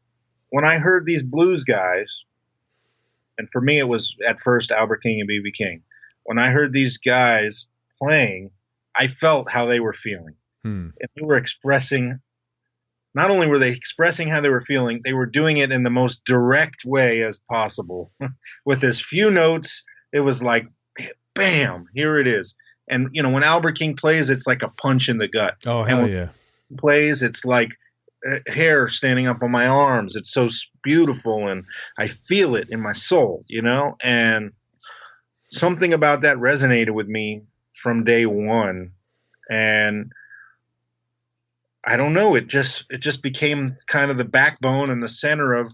[SPEAKER 2] when I heard these blues guys, and for me it was at first Albert King and B.B. King, when I heard these guys playing, I felt how they were feeling. And they were expressing, not only were they expressing how they were feeling, they were doing it in the most direct way as possible. With as few notes, it was like, bam, here it is. And, when Albert King plays, it's like a punch in the gut.
[SPEAKER 1] Oh, hell yeah.
[SPEAKER 2] He plays, it's like hair standing up on my arms. It's so beautiful, and I feel it in my soul, and something about that resonated with me from day one. And I don't know, it just became kind of the backbone and the center of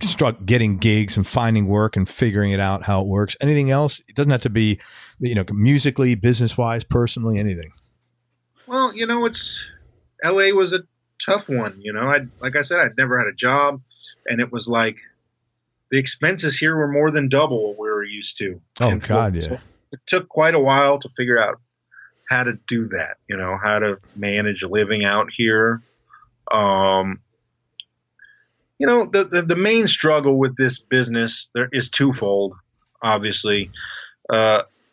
[SPEAKER 1] getting gigs and finding work and figuring it out how it works? Anything else? It doesn't have to be, musically, business wise, personally, anything.
[SPEAKER 2] Well, LA was a tough one. Like I said, I'd never had a job, and it was like the expenses here were more than double what we were used to.
[SPEAKER 1] Oh God, yeah.
[SPEAKER 2] So it took quite a while to figure out how to do that. How to manage living out here. The main struggle with this business there is twofold. Obviously,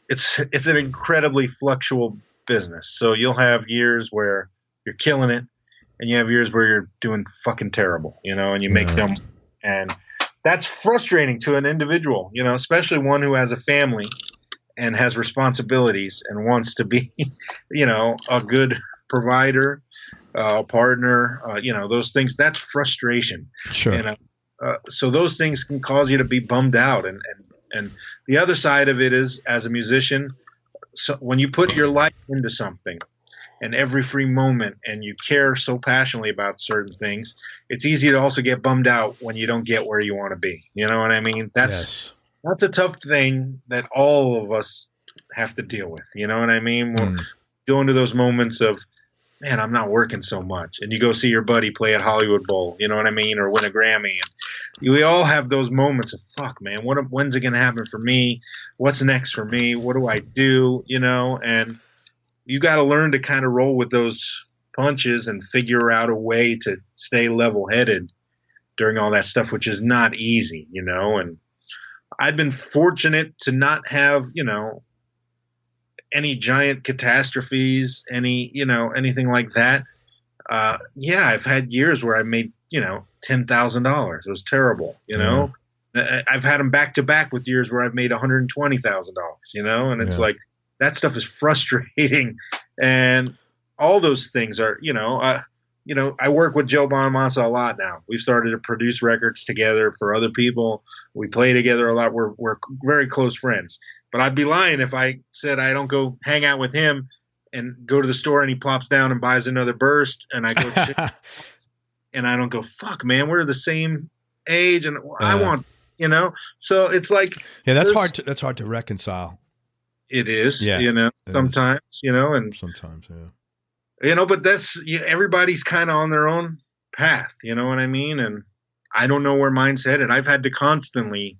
[SPEAKER 2] it's an incredibly fluctual business. So you'll have years where you're killing it, and you have years where you're doing fucking terrible. And you make them, and that's frustrating to an individual. Especially one who has a family and has responsibilities and wants to be, a good provider. Partner, those things, that's frustration.
[SPEAKER 1] Sure.
[SPEAKER 2] So those things can cause you to be bummed out. And the other side of it is, as a musician, so when you put your life into something and every free moment, and you care so passionately about certain things, it's easy to also get bummed out when you don't get where you want to be. You know what I mean? That's a tough thing that all of us have to deal with. You know what I mean? We'll go into those moments of, man, I'm not working so much. And you go see your buddy play at Hollywood Bowl, you know what I mean, or win a Grammy. And we all have those moments of, fuck, man, when's it going to happen for me? What's next for me? What do I do? And you got to learn to kind of roll with those punches and figure out a way to stay level-headed during all that stuff, which is not easy, And I've been fortunate to not have, any giant catastrophes, anything like that. I've had years where I made, $10,000. It was terrible, I've had them back to back with years where I've made $120,000, and it's like, that stuff is frustrating. And all those things are, I work with Joe Bonamassa a lot now. We've started to produce records together for other people. We play together a lot. We're very close friends. But I'd be lying if I said I don't go hang out with him and go to the store and he plops down and buys another burst, and I go and I don't go, fuck, man, we're the same age and I want, So it's like,
[SPEAKER 1] that's hard to reconcile.
[SPEAKER 2] It is, sometimes, and
[SPEAKER 1] sometimes,
[SPEAKER 2] but that's, everybody's kind of on their own path, you know what I mean? And I don't know where mine's headed. I've had to constantly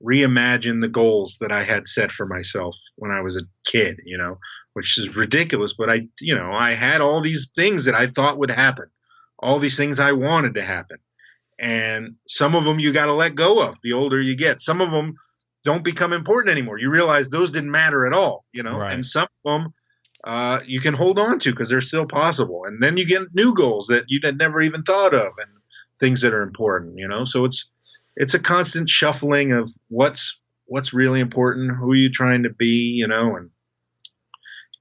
[SPEAKER 2] reimagine the goals that I had set for myself when I was a kid, which is ridiculous. But I had all these things that I thought would happen, all these things I wanted to happen. And some of them you got to let go of the older you get. Some of them don't become important anymore. You realize those didn't matter at all, right. And some of them you can hold on to because they're still possible. And then you get new goals that you had never even thought of and things that are important, So it's a constant shuffling of what's really important, who are you trying to be, and it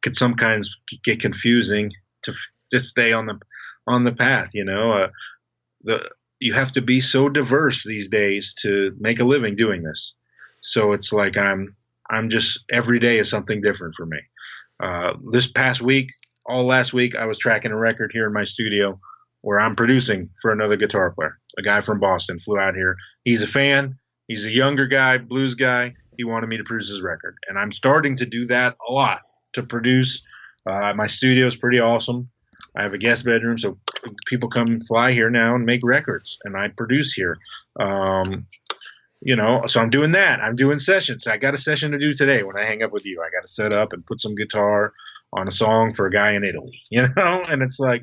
[SPEAKER 2] could sometimes get confusing to stay on the path, you have to be so diverse these days to make a living doing this. So it's like I'm just, every day is something different for me. This past week, all last week, I was tracking a record here in my studio where I'm producing for another guitar player. A guy from Boston flew out here. He's a fan. He's a younger guy, blues guy. He wanted me to produce his record. And I'm starting to do that a lot, to produce. My studio is pretty awesome. I have a guest bedroom, so people come fly here now and make records, and I produce here. So I'm doing that. I'm doing sessions. I got a session to do today when I hang up with you. I got to set up and put some guitar on a song for a guy in Italy, and it's like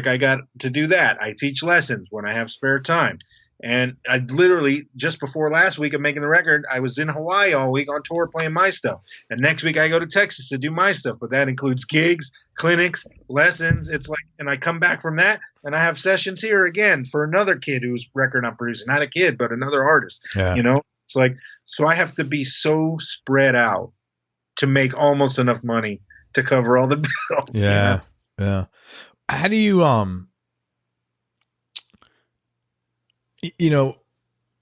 [SPEAKER 2] I got to do that. I teach lessons when I have spare time. And I literally, just before last week of making the record, I was in Hawaii all week on tour playing my stuff. And next week I go to Texas to do my stuff. But that includes gigs, clinics, lessons. It's like, and I come back from that and I have sessions here again for another kid whose record I'm producing. Not a kid, but another artist.
[SPEAKER 1] Yeah.
[SPEAKER 2] It's like, so I have to be so spread out to make almost enough money to cover all the bills.
[SPEAKER 1] Yeah. Yeah. How do you,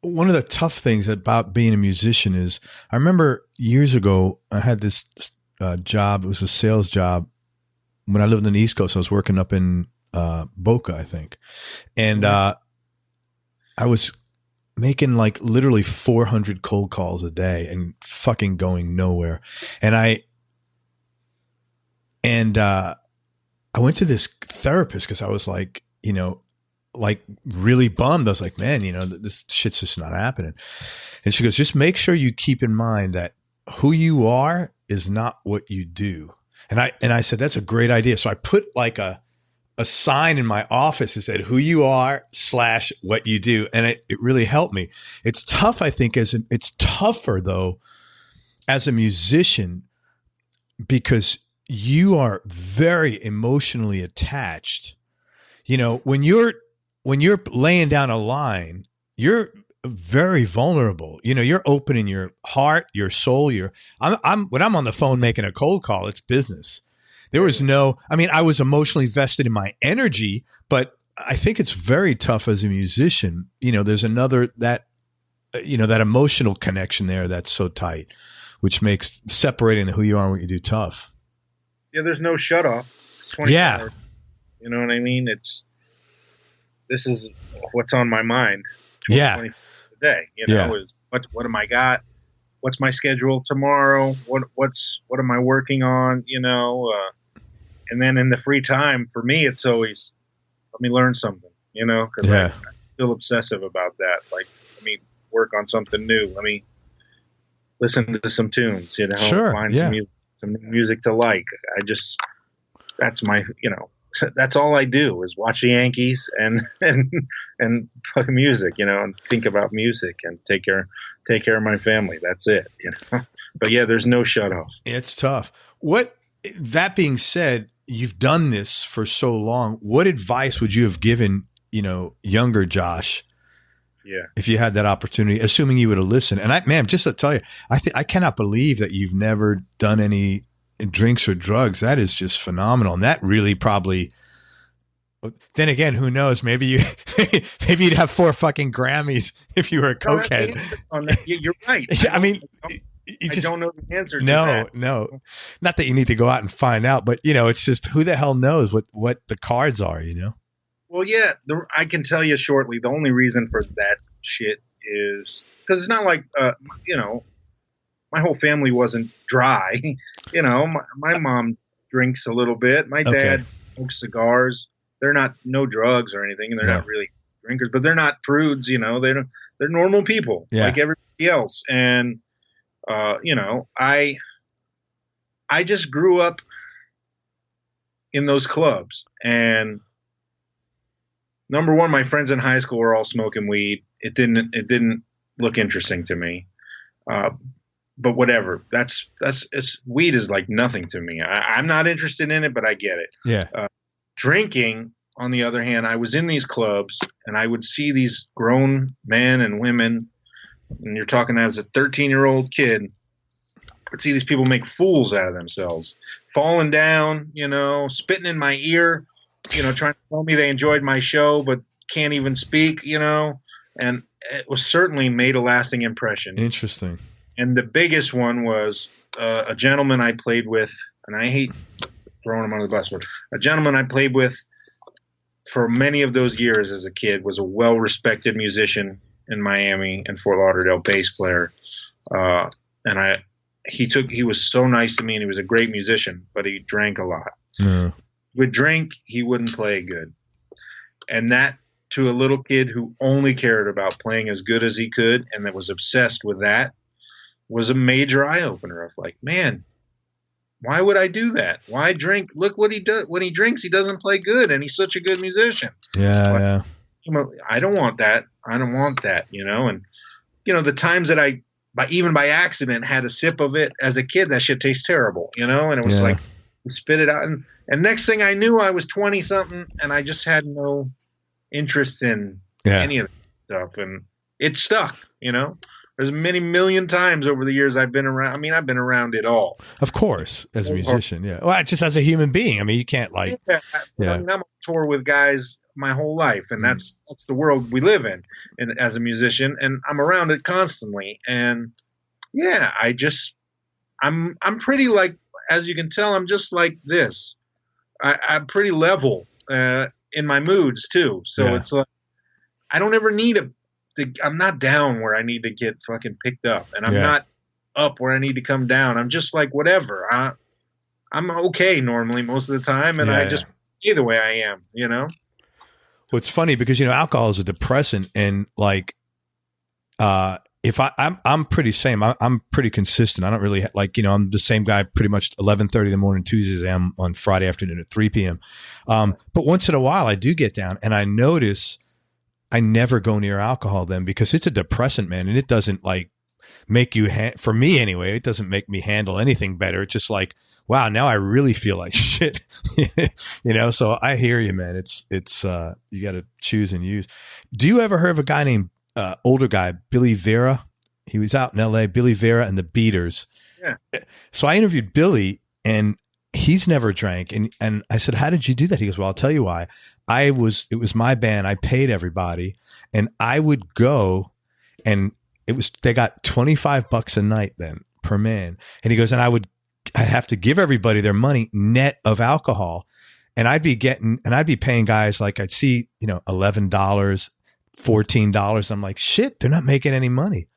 [SPEAKER 1] one of the tough things about being a musician is, I remember years ago, I had this job. It was a sales job when I lived on the East Coast. I was working up in Boca, I think. And I was making like literally 400 cold calls a day and fucking going nowhere. And I went to this therapist because I was like, you know, like really bummed. I was like, man, you know, this shit's just not happening. And she goes, just make sure you keep in mind that who you are is not what you do. And I said, that's a great idea. So I put like a sign in my office that said who you are / what you do. And it really helped me. It's tough. I think it's tougher though, as a musician, because you are very emotionally attached. You know, when you're laying down a line, you're very vulnerable. You know, you're opening your heart, your soul, when I'm on the phone making a cold call, it's business. There was I was emotionally vested in my energy, but I think it's very tough as a musician. You know, there's that emotional connection there that's so tight, which makes separating who you are and what you do tough.
[SPEAKER 2] Yeah, there's no shut off. It's 24 hours. You know what I mean? This is what's on my mind. 24 a day. You know, is what am I got? What's my schedule tomorrow? What am I working on? You know, and then in the free time for me, it's always let me learn something. You know, because I'm still obsessive about that. Like, let me work on something new. Let me listen to some tunes. You know, find some music to like. That's my, you know, that's all I do is watch the Yankees and play music, you know, and think about music and take care of my family. That's it, you know. But yeah, there's no shut off.
[SPEAKER 1] It's tough. That being said, you've done this for so long. What advice would you have given, you know, younger Josh? Yeah. If you had that opportunity, assuming you would have listened. And just to tell you, I cannot believe that you've never done any drinks or drugs. That is just phenomenal. And that really probably, then again, who knows? Maybe you'd have 4 fucking Grammys if you were a cokehead.
[SPEAKER 2] You're right.
[SPEAKER 1] I mean,
[SPEAKER 2] I don't know the answer to that.
[SPEAKER 1] No. Not that you need to go out and find out, but you know, it's just who the hell knows what the cards are, you know?
[SPEAKER 2] Well, yeah, I can tell you shortly. The only reason for that shit is because it's not like, you know, my whole family wasn't dry. You know, my mom drinks a little bit. My dad smokes cigars. They're not no drugs or anything, and they're not really drinkers, but they're not prudes. You know, they're normal people like everybody else. And you know, I just grew up in those clubs, and number one, my friends in high school were all smoking weed. It didn't look interesting to me. But whatever, weed is like nothing to me. I'm not interested in it, but I get it.
[SPEAKER 1] Yeah.
[SPEAKER 2] Drinking, on the other hand, I was in these clubs and I would see these grown men and women, and you're talking as a 13-year-old kid, I'd see these people make fools out of themselves, falling down, you know, spitting in my ear, you know, trying to tell me they enjoyed my show, but can't even speak, you know, and it was certainly made a lasting impression.
[SPEAKER 1] Interesting.
[SPEAKER 2] And the biggest one was a gentleman I played with, and I hate throwing him under the bus, but a gentleman I played with for many of those years as a kid was a well-respected musician in Miami and Fort Lauderdale, bass player. And he was so nice to me, and he was a great musician, but he drank a lot.
[SPEAKER 1] Yeah.
[SPEAKER 2] He would drink, he wouldn't play good. And that, to a little kid who only cared about playing as good as he could and that was obsessed with that, was a major eye-opener of like, man, why would I do that? Why drink? Look what he does. When he drinks, he doesn't play good, and he's such a good musician.
[SPEAKER 1] Yeah.
[SPEAKER 2] I don't want that. I don't want that, you know? And, you know, the times that I, even by accident, had a sip of it as a kid, that shit tastes terrible, you know? And it was like, spit it out. And next thing I knew, I was 20-something, and I just had no interest in any of that stuff. And it stuck, you know? There's many million times over the years I've been around. I mean, I've been around it all.
[SPEAKER 1] Of course, as a musician, yeah. Well, just as a human being. I mean, you can't like.
[SPEAKER 2] I mean, I'm on tour with guys my whole life, and that's the world we live in. And as a musician, and I'm around it constantly. And yeah, I'm pretty like, as you can tell, I'm just like this. I'm pretty level in my moods too. So it's like I don't ever need I'm not down where I need to get fucking picked up, and I'm
[SPEAKER 1] Yeah.
[SPEAKER 2] not up where I need to come down. I'm just like whatever. I'm okay normally most of the time, and
[SPEAKER 1] Yeah,
[SPEAKER 2] I just either way I am, you know.
[SPEAKER 1] Well, it's funny because alcohol is a depressant, and like, if I'm pretty same. I'm pretty consistent. I don't really I'm the same guy pretty much 11:30 in the morning Tuesdays. I'm on Friday afternoon at 3 p.m. But once in a while I do get down, and I notice I never go near alcohol then, because it's a depressant, man, and it doesn't like make you for me anyway. It doesn't make me handle anything better. It's just like, wow, now I really feel like shit, So I hear you, man. It's you got to choose and use. Do you ever heard of a guy named older guy, Billy Vera? He was out in LA, Billy Vera and the Beaters.
[SPEAKER 2] Yeah.
[SPEAKER 1] So I interviewed Billy, and he's never drank. And I said, how did you do that? He goes, well, I'll tell you why. It was my band. I paid everybody, and I would go, and they got $25 a night then per man. And he goes, and I'd have to give everybody their money net of alcohol. And I'd be paying guys, like I'd see, $11, $14. I'm like, shit, they're not making any money.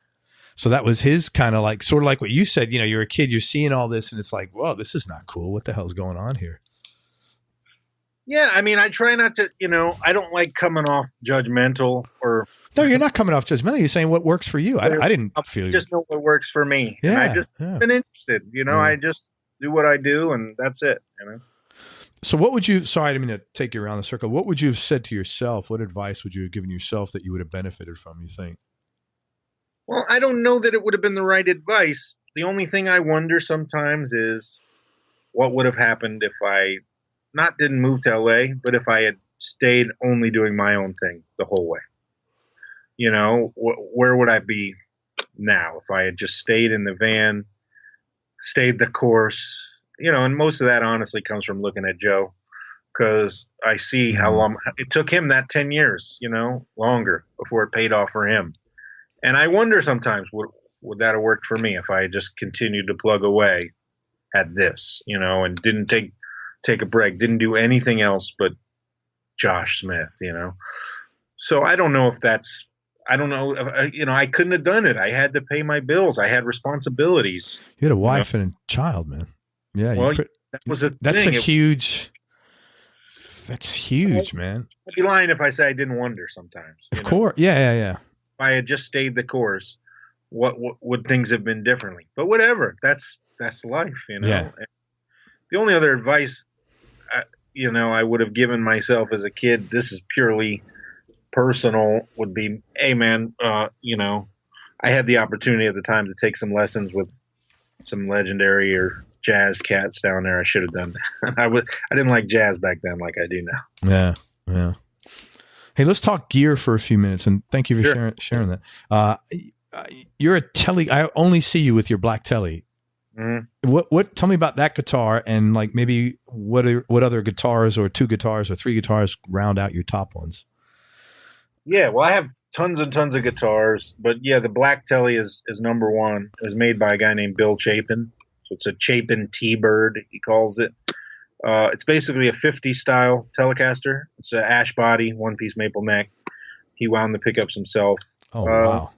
[SPEAKER 1] So that was his kind of like, sort of like what you said, you're a kid, you're seeing all this, and it's like, whoa, this is not cool. What the hell's going on here?
[SPEAKER 2] Yeah. I mean, I try not to, I don't like coming off judgmental or.
[SPEAKER 1] No, you're not coming off judgmental. You're saying what works for you. I didn't feel
[SPEAKER 2] just know what works for me.
[SPEAKER 1] Yeah.
[SPEAKER 2] And I just been interested, I just do what I do, and that's it,
[SPEAKER 1] So what would you, sorry, I didn't mean to take you around the circle. What would you have said to yourself? What advice would you have given yourself that you would have benefited from, you think?
[SPEAKER 2] Well, I don't know that it would have been the right advice. The only thing I wonder sometimes is what would have happened if I didn't move to LA, but if I had stayed only doing my own thing the whole way. Where would I be now if I had just stayed in the van, stayed the course, and most of that honestly comes from looking at Joe, because I see how long it took him, that 10 years, longer before it paid off for him. And I wonder sometimes, would that have worked for me if I had just continued to plug away at this, and didn't take a break, didn't do anything else but Josh Smith, So I don't know if that's, I don't know, I couldn't have done it. I had to pay my bills. I had responsibilities.
[SPEAKER 1] You had a wife and a child, man. Yeah.
[SPEAKER 2] Well, that was
[SPEAKER 1] that's huge. That's huge, man.
[SPEAKER 2] I'd be lying if I say I didn't wonder sometimes.
[SPEAKER 1] Of course. Yeah.
[SPEAKER 2] If I had just stayed the course, what would things have been differently? But whatever, that's life,
[SPEAKER 1] Yeah.
[SPEAKER 2] The only other advice, I would have given myself as a kid, this is purely personal, would be, hey man, I had the opportunity at the time to take some lessons with some legendary or jazz cats down there. I should have done that. I didn't like jazz back then like I do now.
[SPEAKER 1] Yeah. Hey, let's talk gear for a few minutes, and thank you for sharing that. You're a Telly. I only see you with your black Telly.
[SPEAKER 2] Mm-hmm.
[SPEAKER 1] What? Tell me about that guitar, and like maybe what other guitars or two guitars or three guitars round out your top ones.
[SPEAKER 2] Yeah, well, I have tons and tons of guitars, but yeah, the black Telly is number one. It was made by a guy named Bill Chapin. So it's a Chapin T-Bird, he calls it. It's basically a 50 style Telecaster. It's an ash body, one-piece maple neck. He wound the pickups himself.
[SPEAKER 1] Oh, wow.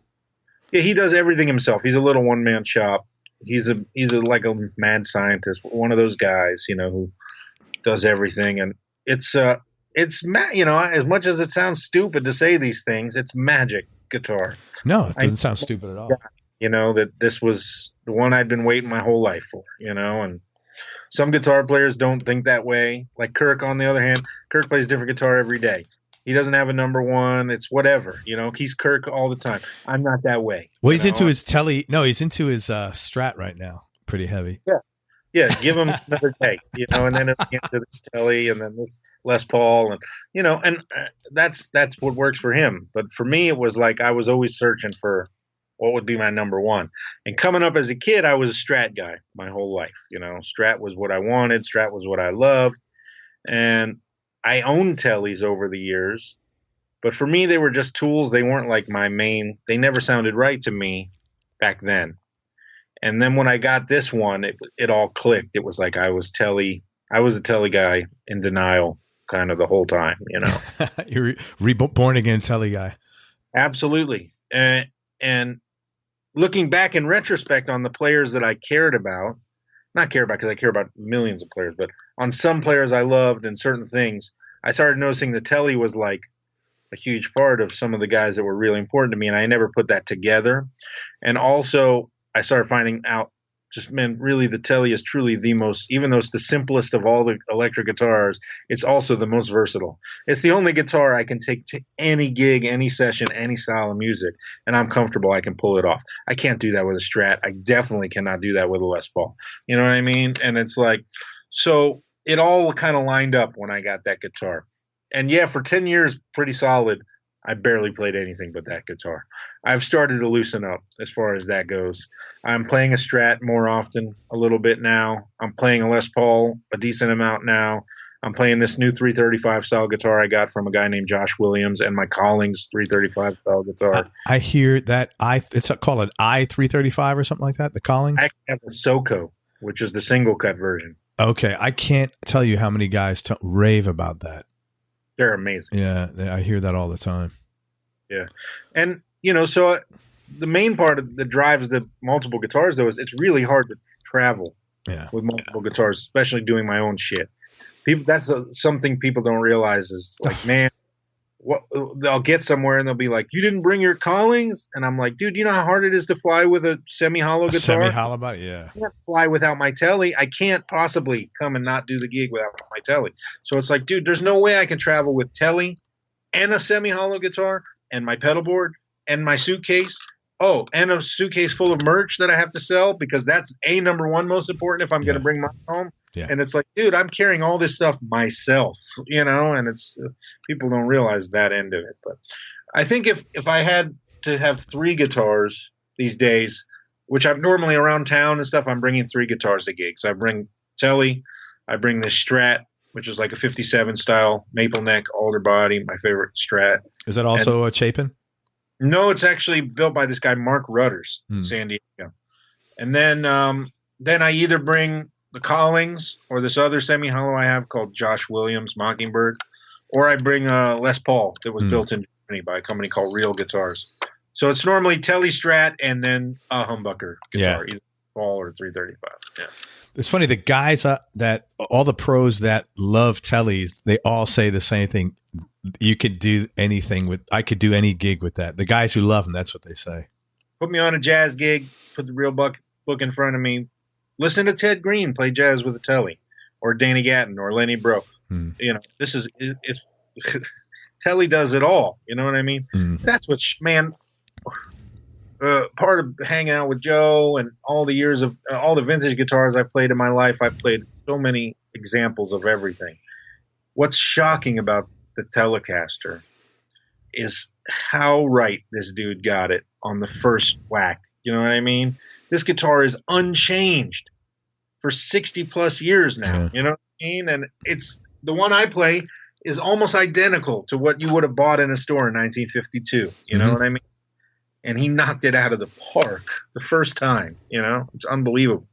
[SPEAKER 2] Yeah, he does everything himself. He's a little one-man shop. He's like a mad scientist, one of those guys, who does everything. And it's as much as it sounds stupid to say these things, it's magic guitar.
[SPEAKER 1] No, it doesn't sound stupid at all.
[SPEAKER 2] That this was the one I'd been waiting my whole life for, and some guitar players don't think that way. Like Kirk, on the other hand, Kirk plays different guitar every day. He doesn't have a number one. It's whatever, he's Kirk all the time. I'm not that way.
[SPEAKER 1] Well, he's into his Telly. No, he's into his Strat right now. Pretty heavy.
[SPEAKER 2] Yeah, give him another take, and then it'll get to this Telly and then this Les Paul, and that's what works for him. But for me, it was like I was always searching for what would be my number one. And coming up as a kid, I was a Strat guy my whole life. Strat was what I wanted. Strat was what I loved. And I owned Tellys over the years. But for me, they were just tools. They weren't like my main. They never sounded right to me back then. And then when I got this one, it all clicked. It was like I was a Telly guy in denial kind of the whole time,
[SPEAKER 1] You're reborn again Telly guy.
[SPEAKER 2] Absolutely. And looking back in retrospect on the players that I cared about, not care about because I care about millions of players, but on some players I loved and certain things, I started noticing that Telly was like a huge part of some of the guys that were really important to me, and I never put that together. And also, I started finding out just, man, really the Telly is truly the most, even though it's the simplest of all the electric guitars, it's also the most versatile. It's the only guitar I can take to any gig, any session, any style of music, and I'm comfortable. I can pull it off. I can't do that with a Strat. I definitely cannot do that with a Les Paul. You know what I mean? And it's like, so it all kind of lined up when I got that guitar. And yeah, for 10 years, pretty solid. I barely played anything but that guitar. I've started to loosen up as far as that goes. I'm playing a Strat more often, a little bit now. I'm playing a Les Paul a decent amount now. I'm playing this new 335 style guitar I got from a guy named Josh Williams, and my Collings 335 style guitar.
[SPEAKER 1] I hear that it's called an I-335 or something like that, the Collings?
[SPEAKER 2] I have a SoCo, which is the single cut version.
[SPEAKER 1] Okay, I can't tell you how many guys rave about that.
[SPEAKER 2] They're amazing.
[SPEAKER 1] Yeah, I hear that all the time.
[SPEAKER 2] Yeah. And, so the main part that drives the multiple guitars, though, is it's really hard to travel with multiple guitars, especially doing my own shit. That's something people don't realize is like, man, I'll get somewhere and they'll be like, you didn't bring your Collings? And I'm like, dude, you know how hard it is to fly with a semi-hollow guitar?
[SPEAKER 1] Semi-hollow body, yeah.
[SPEAKER 2] I can't fly without my Telly. I can't possibly come and not do the gig without my Telly. So it's like, dude, there's no way I can travel with Telly and a semi-hollow guitar and my pedal board and my suitcase. Oh, and a suitcase full of merch that I have to sell, because that's number one most important if I'm going to bring mine home. Yeah. And it's like, dude, I'm carrying all this stuff myself, and it's people don't realize that end of it. But I think if I had to have 3 guitars these days, which I'm normally around town and stuff, I'm bringing 3 guitars to gigs. I bring Telly, I bring this Strat, which is like a 57 style maple neck alder body, my favorite Strat.
[SPEAKER 1] Is that also a Chapin?
[SPEAKER 2] No, it's actually built by this guy Mark Rudders, San Diego. And then I either bring the Collings or this other semi-hollow I have called Josh Williams Mockingbird, or I bring a Les Paul that was built in Germany by a company called Real Guitars. So it's normally Telly Strat and then a humbucker guitar, either Paul or 335. Yeah.
[SPEAKER 1] It's funny, the guys that all the pros that love Tellys, they all say the same thing. You could do anything I could do any gig with that. The guys who love them, that's what they say.
[SPEAKER 2] Put me on a jazz gig, put the Real book in front of me. Listen to Ted Green play jazz with a Telly, or Danny Gatton, or Lenny Breau. It's Telly does it all. You know what I mean? That's what, part of hanging out with Joe and all the years of all the vintage guitars I've played in my life, I've played so many examples of everything. What's shocking about the Telecaster is how right this dude got it on the first whack. You know what I mean? This guitar is unchanged for 60 plus years now. Yeah. You know what I mean? And it's the one I play is almost identical to what you would have bought in a store in 1952. You know what I mean? And he knocked it out of the park the first time. It's unbelievable.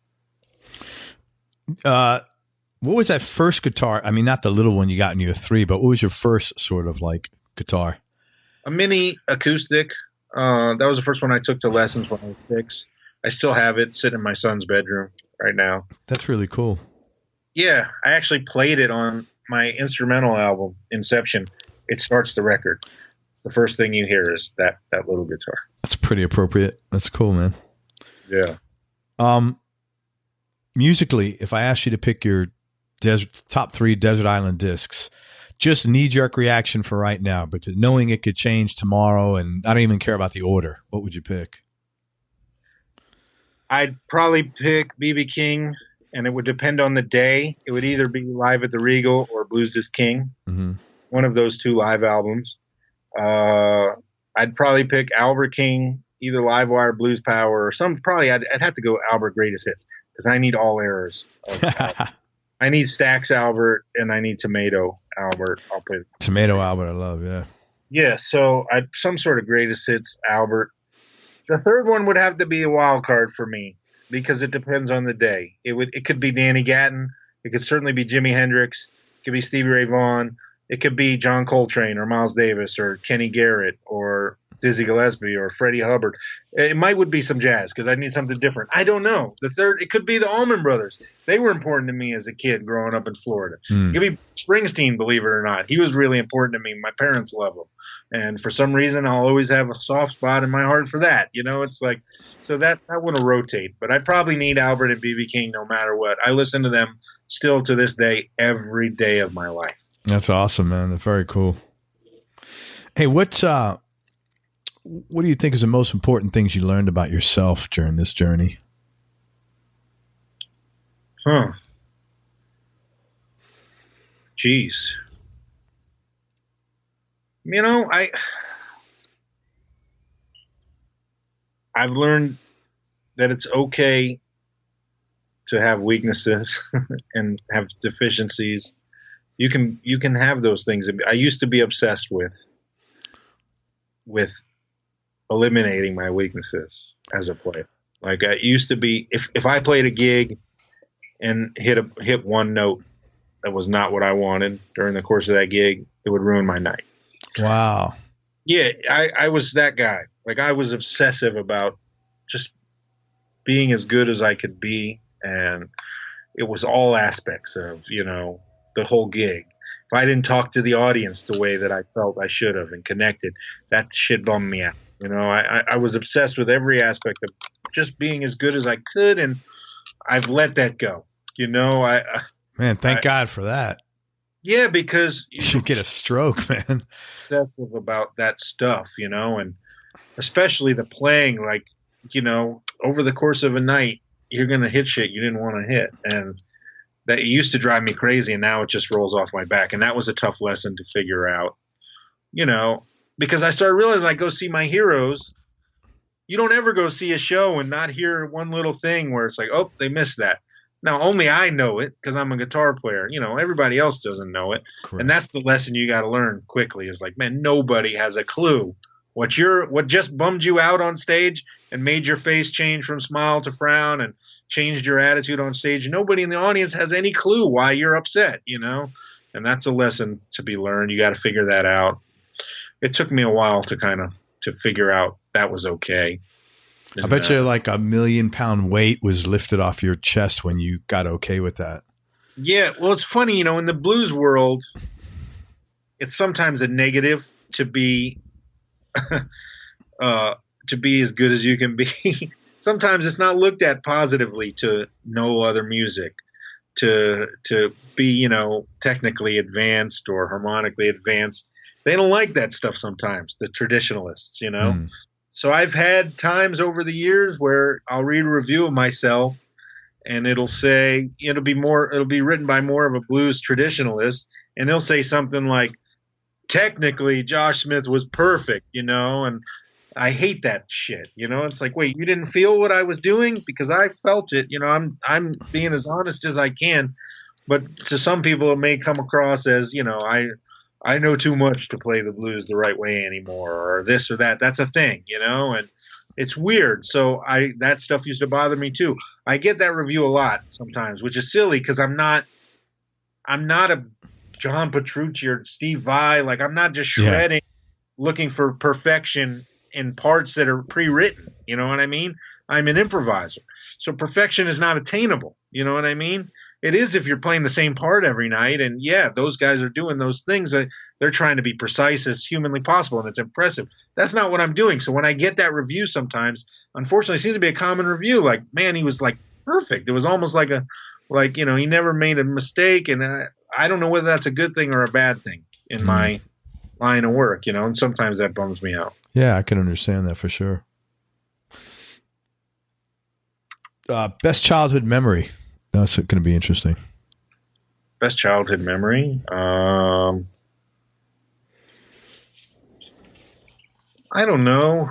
[SPEAKER 1] What was that first guitar? I mean, not the little one you got in your 3, but what was your first sort of like guitar?
[SPEAKER 2] A mini acoustic. That was the first one I took to lessons when I was 6. I still have it sitting in my son's bedroom right now.
[SPEAKER 1] That's really cool.
[SPEAKER 2] Yeah, I actually played it on my instrumental album, Inception. It starts the record. It's the first thing you hear is that little guitar.
[SPEAKER 1] That's pretty appropriate. That's cool, man.
[SPEAKER 2] Yeah.
[SPEAKER 1] Musically, if I asked you to pick your top 3 Desert Island discs, just knee-jerk reaction for right now, because knowing it could change tomorrow, and I don't even care about the order, what would you pick?
[SPEAKER 2] I'd probably pick B.B. King, and it would depend on the day. It would either be Live at the Regal or Blues is King. One of those 2 live albums. I'd probably pick Albert King, either Livewire, Blues Power, or I'd have to go Albert Greatest Hits, because I need all eras. I need Stax Albert, and I need Tomato Albert. I'll play
[SPEAKER 1] Tomato Albert. I love, yeah.
[SPEAKER 2] Yeah, so some sort of Greatest Hits Albert. The third one would have to be a wild card for me, because it depends on the day. It could be Danny Gatton. It could certainly be Jimi Hendrix. It could be Stevie Ray Vaughan. It could be John Coltrane or Miles Davis or Kenny Garrett or Dizzy Gillespie or Freddie Hubbard. It would be some jazz because I need something different. I don't know. The third, it could be the Allman Brothers. They were important to me as a kid growing up in Florida. It could be Springsteen, believe it or not. He was really important to me. My parents love him. And for some reason, I'll always have a soft spot in my heart for that. It's like, so that want to rotate. But I probably need Albert and B.B. King no matter what. I listen to them still to this day, every day of my life.
[SPEAKER 1] That's awesome, man. That's very cool. Hey, what do you think is the most important things you learned about yourself during this journey?
[SPEAKER 2] Jeez. I've learned that it's okay to have weaknesses and have deficiencies. You can have those things. I used to be obsessed with eliminating my weaknesses as a player. Like I used to be, if I played a gig and hit one note that was not what I wanted during the course of that gig, it would ruin my night.
[SPEAKER 1] Wow.
[SPEAKER 2] Yeah, I was that guy. Like I was obsessive about just being as good as I could be, and it was all aspects of, the whole gig. If I didn't talk to the audience the way that I felt I should have and connected, that shit bummed me out. I was obsessed with every aspect of just being as good as I could, and I've let that go.
[SPEAKER 1] Man, thank God for that.
[SPEAKER 2] Yeah, because
[SPEAKER 1] you should get a stroke, man.
[SPEAKER 2] Obsessive about that stuff, and especially the playing. Like, over the course of a night, you're gonna hit shit you didn't want to hit, and that used to drive me crazy, and now it just rolls off my back. And that was a tough lesson to figure out, because I started realizing I go see my heroes. You don't ever go see a show and not hear one little thing where it's like, oh, they missed that. Now, only I know it because I'm a guitar player. Everybody else doesn't know it. Correct. And that's the lesson you got to learn quickly is like, man, nobody has a clue. What just bummed you out on stage and made your face change from smile to frown and changed your attitude on stage. Nobody in the audience has any clue why you're upset, and that's a lesson to be learned. You got to figure that out. It took me a while to figure out that was okay. And,
[SPEAKER 1] I bet you like a 1 million pound weight was lifted off your chest when you got okay with that. Yeah.
[SPEAKER 2] Well, it's funny, in the blues world, it's sometimes a negative to be, to be as good as you can be. Sometimes it's not looked at positively to know other music, to be, technically advanced or harmonically advanced. They don't like that stuff sometimes, the traditionalists, So I've had times over the years where I'll read a review of myself and it'll say, it'll be written by more of a blues traditionalist, and they'll say something like, technically Josh Smith was perfect, and I hate that shit. It's like, wait, you didn't feel what I was doing? Because I felt it. I'm being as honest as I can, but to some people it may come across as, I know too much to play the blues the right way anymore, or this or that. That's a thing, and it's weird. So that stuff used to bother me too. I get that review a lot sometimes, which is silly because I'm not a John Petrucci or Steve Vai. Like I'm not just shredding, looking for perfection in parts that are pre-written. You know what I mean? I'm an improviser. So perfection is not attainable. You know what I mean? It is if you're playing the same part every night. And yeah, those guys are doing those things. They're trying to be precise as humanly possible, and it's impressive. That's not what I'm doing. So when I get that review sometimes, unfortunately, it seems to be a common review. Like, man, he was like perfect. It was almost like he never made a mistake. And I don't know whether that's a good thing or a bad thing in my line of work, and sometimes that bums me out.
[SPEAKER 1] Yeah, I can understand that for sure. Best childhood memory. That's going to be interesting.
[SPEAKER 2] Best childhood memory? I don't know.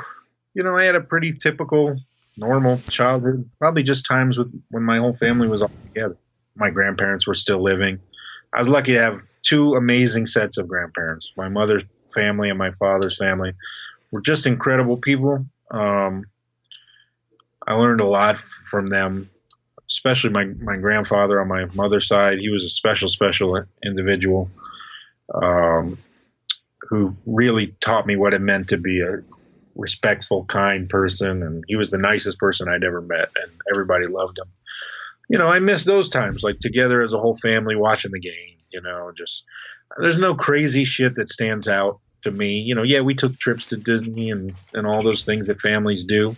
[SPEAKER 2] I had a pretty typical, normal childhood. Probably just times when my whole family was all together. My grandparents were still living. I was lucky to have two amazing sets of grandparents. My mother's family and my father's family were just incredible people. I learned a lot from them, especially my grandfather on my mother's side. He was a special individual who really taught me what it meant to be respectful, kind person, and he was the nicest person I'd ever met, and everybody loved him. I miss those times, like together as a whole family watching the game. Just there's no crazy shit that stands out to me. Yeah, we took trips to Disney and all those things that families do.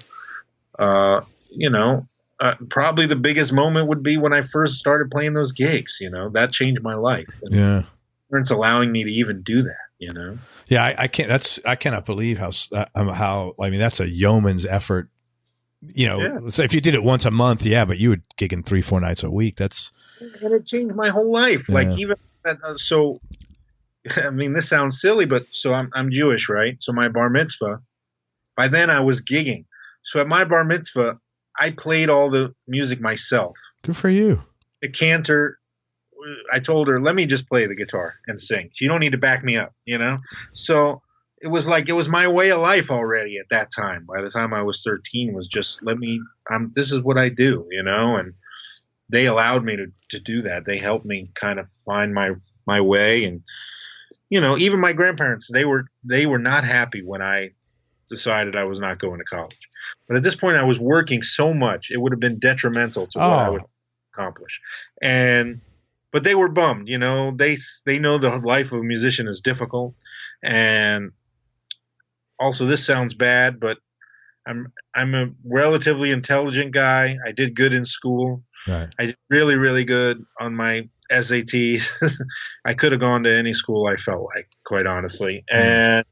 [SPEAKER 2] Probably the biggest moment would be when I first started playing those gigs. That changed my life. And
[SPEAKER 1] yeah,
[SPEAKER 2] parents allowing me to even do that.
[SPEAKER 1] Yeah, I can't. I cannot believe how. I mean, that's a yeoman's effort. Let's say if you did it once a month, yeah, but you would gig in 3-4 nights a week.
[SPEAKER 2] And it changed my whole life. Yeah. Like even that, so. I mean, this sounds silly, but so I'm Jewish, right? So my bar mitzvah. By then, I was gigging. So at my bar mitzvah, I played all the music myself.
[SPEAKER 1] Good for you.
[SPEAKER 2] The cantor, I told her, let me just play the guitar and sing. You don't need to back me up, So it was my way of life already at that time. By the time I was 13, was just this is what I do, and they allowed me to do that. They helped me kind of find my way. And, even my grandparents, they were not happy when I decided I was not going to college. But at this point, I was working so much, it would have been detrimental to what I would accomplish. But they were bummed, they know the life of a musician is difficult. And also, this sounds bad, but I'm a relatively intelligent guy. I did good in school.
[SPEAKER 1] Right.
[SPEAKER 2] I did really, really good on my SATs. I could have gone to any school I felt like, quite honestly. And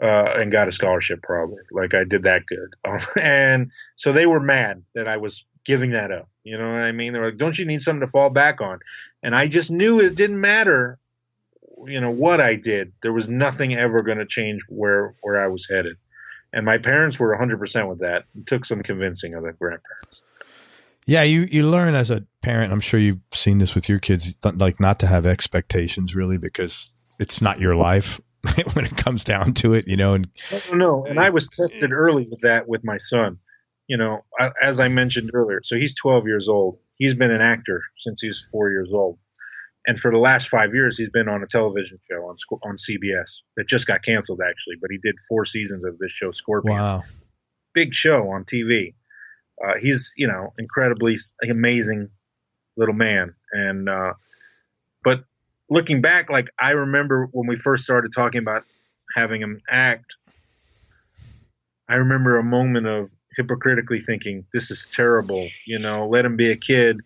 [SPEAKER 2] got a scholarship probably. Like I did that good. And so they were mad that I was giving that up. You know what I mean? They're like, don't you need something to fall back on? And I just knew it didn't matter, what I did. There was nothing ever going to change where I was headed. And my parents were 100% with that. It took some convincing of the grandparents.
[SPEAKER 1] Yeah, you learn as a parent, I'm sure you've seen this with your kids, like not to have expectations really, because it's not your life when it comes down to it, and
[SPEAKER 2] no. And I was tested early with that with my son, as I mentioned earlier. So he's 12 years old. He's been an actor since he was 4 years old. And for the last 5 years, he's been on a television show on CBS that just got canceled, actually. But he did 4 seasons of this show, Scorpion.
[SPEAKER 1] Wow.
[SPEAKER 2] Big show on TV. He's, incredibly amazing little man. And but looking back, like I remember when we first started talking about having him act, I remember a moment of hypocritically thinking, this is terrible, let him be a kid.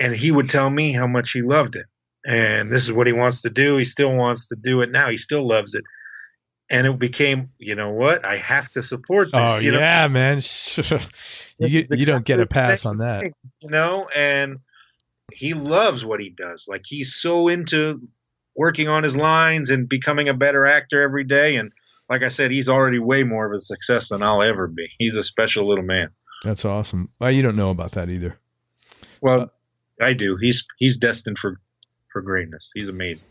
[SPEAKER 2] And he would tell me how much he loved it. And this is what he wants to do. He still wants to do it now. He still loves it. And it became, what? I have to support this.
[SPEAKER 1] Oh, yeah, man. you don't get a pass on that.
[SPEAKER 2] And he loves what he does. Like, he's so into working on his lines and becoming a better actor every day. And like I said, he's already way more of a success than I'll ever be. He's a special little man.
[SPEAKER 1] That's awesome. Well, you don't know about that either.
[SPEAKER 2] Well, I do. He's destined for greatness. He's amazing.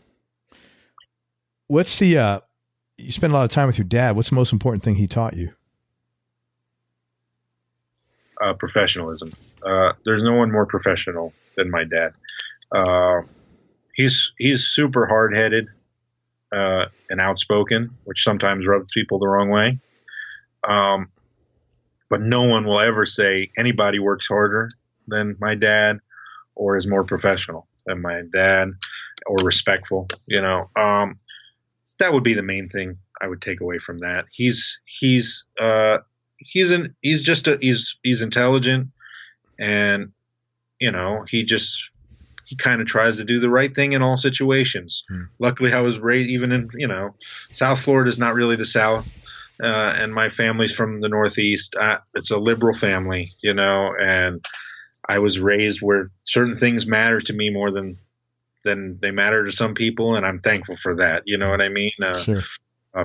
[SPEAKER 1] What's the you spend a lot of time with your dad. What's the most important thing he taught you?
[SPEAKER 2] Professionalism. There's no one more professional than my dad. He's super hard-headed and outspoken, which sometimes rubs people the wrong way. But no one will ever say anybody works harder than my dad or is more professional than my dad or respectful. That would be the main thing I would take away from that. He's intelligent, and he kind of tries to do the right thing in all situations. Luckily, I was raised even in South Florida is not really the South, and my family's from the Northeast. It's a liberal family, and I was raised where certain things matter to me more than they matter to some people, and I'm thankful for that. You know what I mean?
[SPEAKER 1] Sure.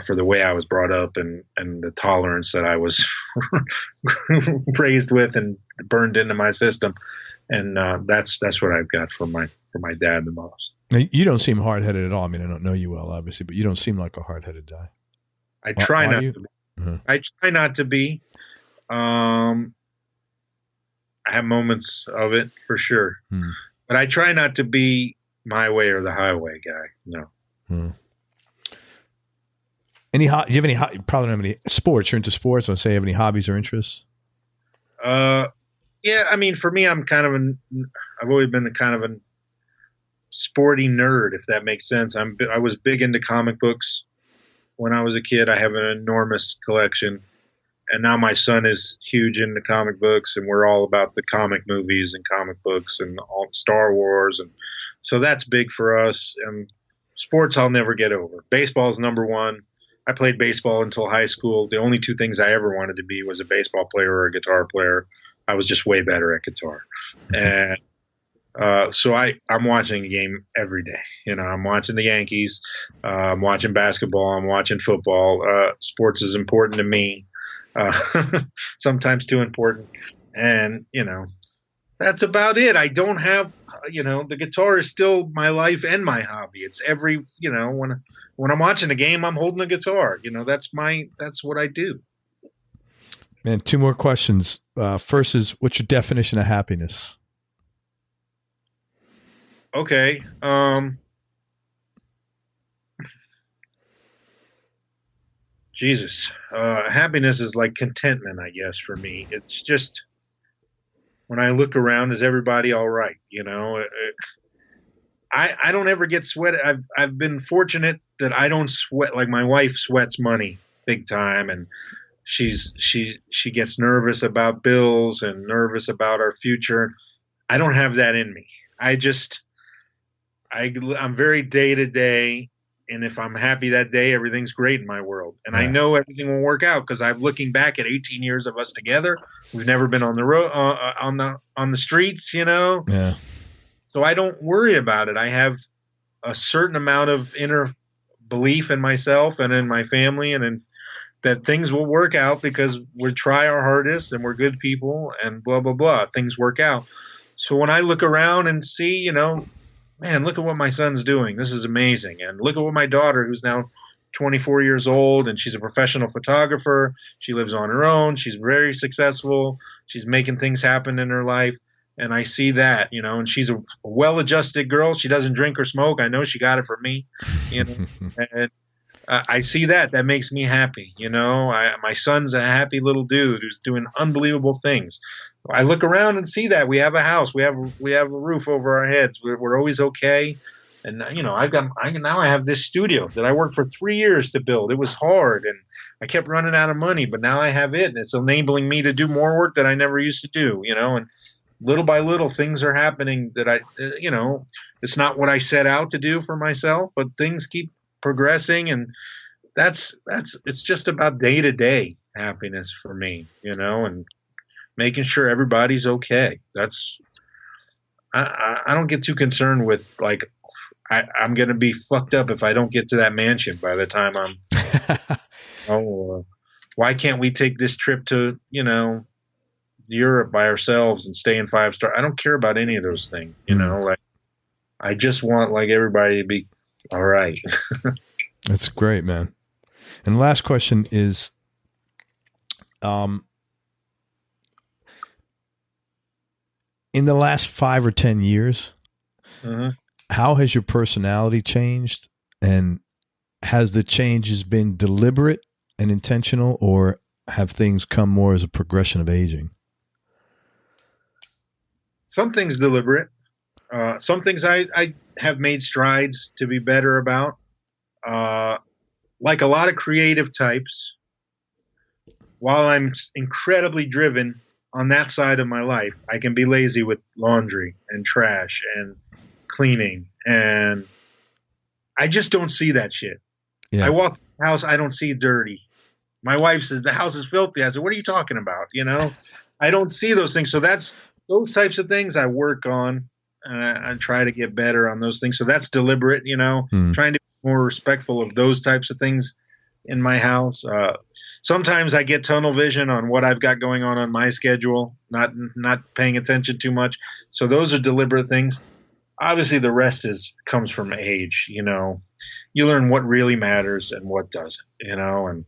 [SPEAKER 2] For the way I was brought up and the tolerance that I was raised with and burned into my system, and that's what I've got for my dad the most.
[SPEAKER 1] Now, you don't seem hard-headed at all. I mean, I don't know you well, obviously, but you don't seem like a hard-headed guy.
[SPEAKER 2] I try not to be.
[SPEAKER 1] Uh-huh.
[SPEAKER 2] I try not to be. I have moments of it for sure, but I try not to be my way or the highway guy. No.
[SPEAKER 1] Do you have any? You probably don't have any sports. You're into sports. I'll say, you have any hobbies or interests?
[SPEAKER 2] Yeah. I mean, for me, I've always been a kind of a sporty nerd, if that makes sense. I was big into comic books when I was a kid. I have an enormous collection, and now my son is huge into comic books, and we're all about the comic movies and comic books and all Star Wars, and so that's big for us. And sports, I'll never get over. Baseball is number one. I played baseball until high school. The only two things I ever wanted to be was a baseball player or a guitar player. I was just way better at guitar. And so I'm watching a game every day. You know, I'm watching the Yankees. I'm watching basketball. I'm watching football. Sports is important to me. Sometimes too important. And, you know, that's about it. I don't have, you know, the guitar is still my life and my hobby. It's every, you know, when I'm watching a game, I'm holding a guitar. You know, that's what I do.
[SPEAKER 1] Man, two more questions. First is, what's your definition of happiness?
[SPEAKER 2] Okay. Jesus. Happiness is like contentment, I guess, for me. It's just when I look around, is everybody all right? You know, I don't ever get sweated. I've been fortunate that I don't sweat. Like my wife sweats money big time, and she gets nervous about bills and nervous about our future. I don't have that in me. I'm very day to day, and if I'm happy that day, everything's great in my world. And I know everything will work out because I'm looking back at 18 years of us together. We've never been on the road, on the streets, you know.
[SPEAKER 1] Yeah.
[SPEAKER 2] So I don't worry about it. I have a certain amount of inner belief in myself and in my family, and in that things will work out because we try our hardest and we're good people and blah, blah, blah. Things work out. So when I look around and see, you know, man, look at what my son's doing. This is amazing. And look at what my daughter, who's now 24 years old, and she's a professional photographer. She lives on her own. She's very successful. She's making things happen in her life. And I see that, you know, and she's a well-adjusted girl. She doesn't drink or smoke. I know she got it from me, you know, and I see that. That makes me happy. You know, my son's a happy little dude who's doing unbelievable things. I look around and see that we have a house, we have a roof over our heads. We're always okay. And, you know, now I have this studio that I worked for 3 years to build. It was hard, and I kept running out of money, but now I have it, and it's enabling me to do more work that I never used to do, you know, and little by little things are happening that you know, it's not what I set out to do for myself, but things keep progressing, and it's just about day-to-day happiness for me, you know, and making sure everybody's okay. I don't get too concerned with, like, I'm going to be fucked up if I don't get to that mansion by the time I'm why can't we take this trip to, you know, Europe by ourselves and stay in 5-star? I don't care about any of those things, you know, like I just want like everybody to be all right.
[SPEAKER 1] That's great, man. And the last question is, in the last 5 or 10 years, how has your personality changed, and has the changes been deliberate and intentional, or have things come more as a progression of aging?
[SPEAKER 2] Some things deliberate. Some things I have made strides to be better about. Like a lot of creative types, while I'm incredibly driven on that side of my life, I can be lazy with laundry and trash and cleaning. And I just don't see that shit. Yeah. I walk in the house, I don't see dirty. My wife says, the house is filthy. I said, what are you talking about? You know, I don't see those things. So those types of things I work on. I try to get better on those things. So that's deliberate, you know, trying to be more respectful of those types of things in my house. Sometimes I get tunnel vision on what I've got going on my schedule, not paying attention too much. So those are deliberate things. Obviously, the rest comes from age. You know, you learn what really matters and what doesn't. You know, and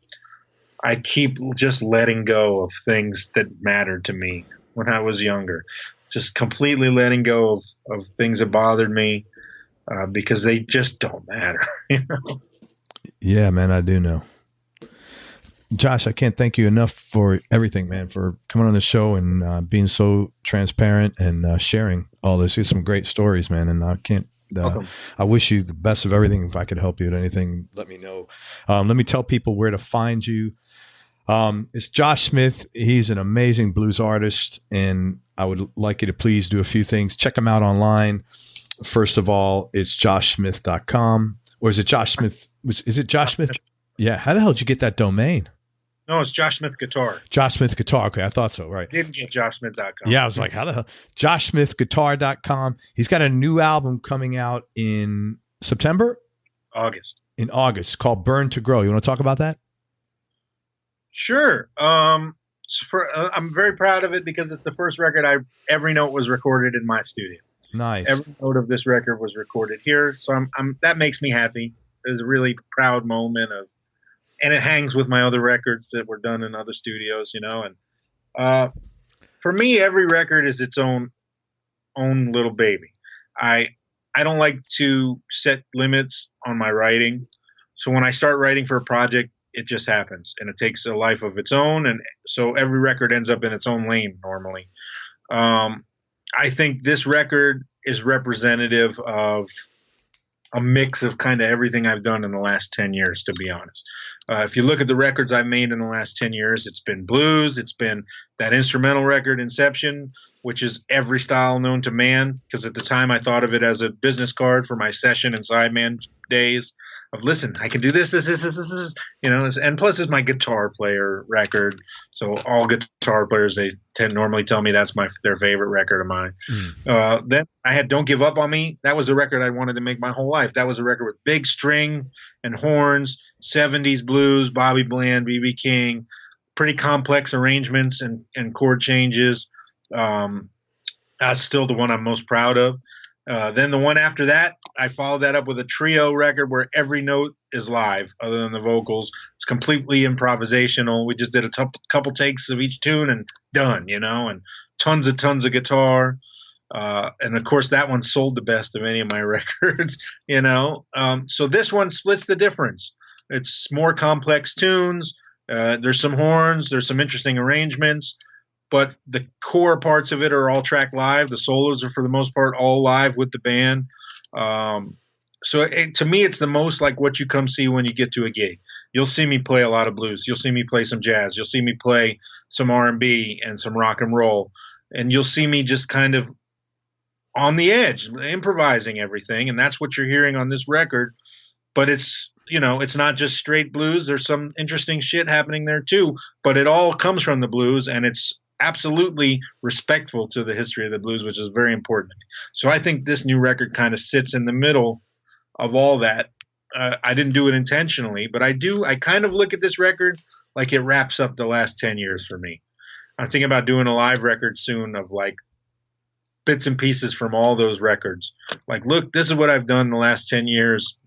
[SPEAKER 2] I keep just letting go of things that mattered to me when I was younger. Just completely letting go of things that bothered me because they just don't matter. You know?
[SPEAKER 1] Yeah, man, I do know. Josh, I can't thank you enough for everything, man, for coming on the show and being so transparent and sharing all this. You have some great stories, man, and I can't. I wish you the best of everything. If I could help you with anything, let me know. Let me tell people where to find you. It's Josh Smith. He's an amazing blues artist, and I would like you to please do a few things. Check him out online. First of all, it's joshsmith.com. Or is it Josh Smith? Is it Josh Smith? Yeah. How the hell did you get that domain?
[SPEAKER 2] No, it's Josh Smith Guitar.
[SPEAKER 1] Josh Smith Guitar. Okay, I thought so. Right.
[SPEAKER 2] Didn't get joshsmith.com.
[SPEAKER 1] Yeah, I was like, how the hell? joshsmithguitar.com. He's got a new album coming out in September?
[SPEAKER 2] August.
[SPEAKER 1] In August, called Burn to Grow. You want to talk about that?
[SPEAKER 2] Sure. I'm very proud of it because it's the first record every note was recorded in my studio.
[SPEAKER 1] Nice.
[SPEAKER 2] Every note of this record was recorded here. So that makes me happy. It was a really proud moment and it hangs with my other records that were done in other studios, and for me, every record is its own little baby. I don't like to set limits on my writing. So when I start writing for a project, it just happens and it takes a life of its own. And so every record ends up in its own lane normally. I think this record is representative of a mix of kind of everything I've done in the last 10 years, to be honest. If you look at the records I've made in the last 10 years, it's been blues. It's been that instrumental record, Inception, which is every style known to man. Because at the time I thought of it as a business card for my session and sideman days of, listen, I can do this, and plus it's my guitar player record. So all guitar players, they normally tell me that's their favorite record of mine. Then I had Don't Give Up on Me. That was a record I wanted to make my whole life. That was a record with big string and horns, 70s blues, Bobby Bland, B.B. King, pretty complex arrangements and chord changes. That's still the one I'm most proud of. Then the one after that, I followed that up with a trio record where every note is live other than the vocals. It's completely improvisational. We just did a couple takes of each tune and done, and tons of guitar. And of course that one sold the best of any of my records, So this one splits the difference. It's more complex tunes. There's some horns. There's some interesting arrangements. But the core parts of it are all tracked live. The solos are, for the most part, all live with the band. To me, it's the most like what you come see when you get to a gig. You'll see me play a lot of blues. You'll see me play some jazz. You'll see me play some R&B and some rock and roll. And you'll see me just kind of on the edge, improvising everything. And that's what you're hearing on this record. But it's not just straight blues. There's some interesting shit happening there, too. But it all comes from the blues, and it's absolutely respectful to the history of the blues, which is very important to me. So I think this new record kind of sits in the middle of all that. I didn't do it intentionally, but I kind of look at this record like it wraps up the last 10 years for me. I'm thinking about doing a live record soon of like bits and pieces from all those records. Like, look, this is what I've done the last 10 years.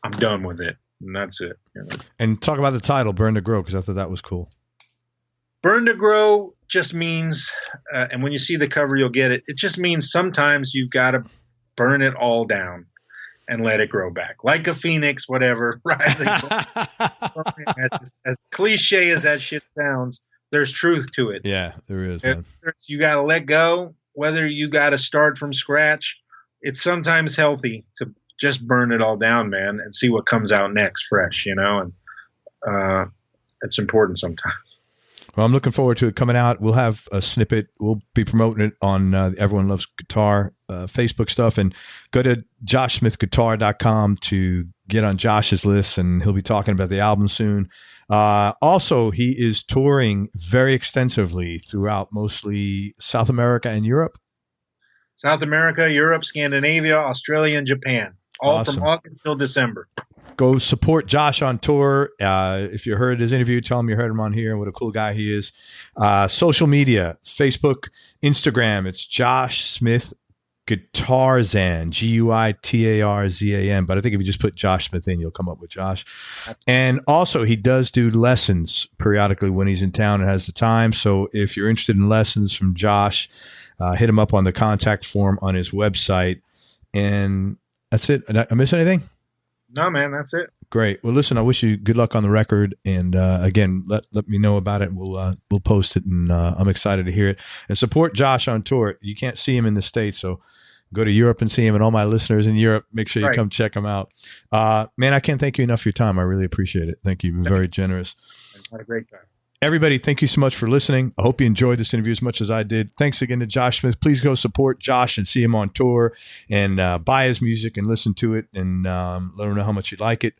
[SPEAKER 2] I'm done with it. And that's it.
[SPEAKER 1] And talk about the title, Burn to Grow, because I thought that was cool.
[SPEAKER 2] Burn to Grow just means, and when you see the cover, you'll get it. It just means sometimes you've got to burn it all down and let it grow back. Like a phoenix, whatever, rising. As cliche as that shit sounds, there's truth to it.
[SPEAKER 1] Yeah, there is, man.
[SPEAKER 2] You got to let go, whether you got to start from scratch. It's sometimes healthy to just burn it all down, man, and see what comes out next fresh, and it's important sometimes.
[SPEAKER 1] Well, I'm looking forward to it coming out. We'll have a snippet. We'll be promoting it on Everyone Loves Guitar Facebook stuff. And go to joshsmithguitar.com to get on Josh's list, and he'll be talking about the album soon. Also, he is touring very extensively throughout mostly South America and Europe.
[SPEAKER 2] South America, Europe, Scandinavia, Australia, and Japan. All awesome. From August till December.
[SPEAKER 1] Go support Josh on tour. If you heard his interview, tell him you heard him on here. What a cool guy he is. Social media, Facebook, Instagram. It's Josh Smith Guitarzan, Guitarzan. But I think if you just put Josh Smith in, you'll come up with Josh. And also, he does do lessons periodically when he's in town and has the time. So if you're interested in lessons from Josh, hit him up on the contact form on his website. And that's it. Did I miss anything?
[SPEAKER 2] No, man, that's it.
[SPEAKER 1] Great. Well, listen, I wish you good luck on the record. And again, let me know about it. We'll post it, and I'm excited to hear it. And support Josh on tour. You can't see him in the States, so go to Europe and see him. And all my listeners in Europe, make sure you come check him out. Man, I can't thank you enough for your time. I really appreciate it. Thank you. You've been very generous.
[SPEAKER 2] Had a great time.
[SPEAKER 1] Everybody, thank you so much for listening. I hope you enjoyed this interview as much as I did. Thanks again to Josh Smith. Please go support Josh and see him on tour, and buy his music and listen to it, and let him know how much you like it.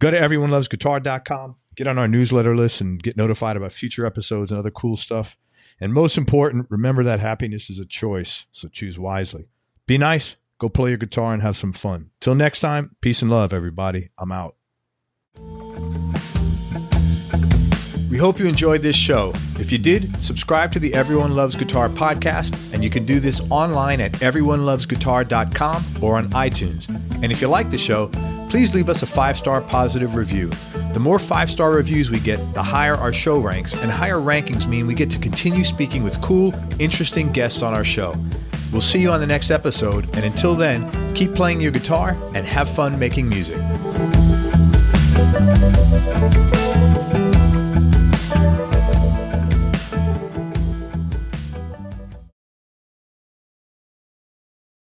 [SPEAKER 1] Go to everyonelovesguitar.com. Get on our newsletter list and get notified about future episodes and other cool stuff. And most important, remember that happiness is a choice, so choose wisely. Be nice. Go play your guitar and have some fun. Till next time, peace and love, everybody. I'm out. We hope you enjoyed this show. If you did, subscribe to the Everyone Loves Guitar podcast, and you can do this online at everyonelovesguitar.com or on iTunes. And if you like the show, please leave us a 5-star positive review. The more 5-star reviews we get, the higher our show ranks, and higher rankings mean we get to continue speaking with cool, interesting guests on our show. We'll see you on the next episode, and until then, keep playing your guitar and have fun making music.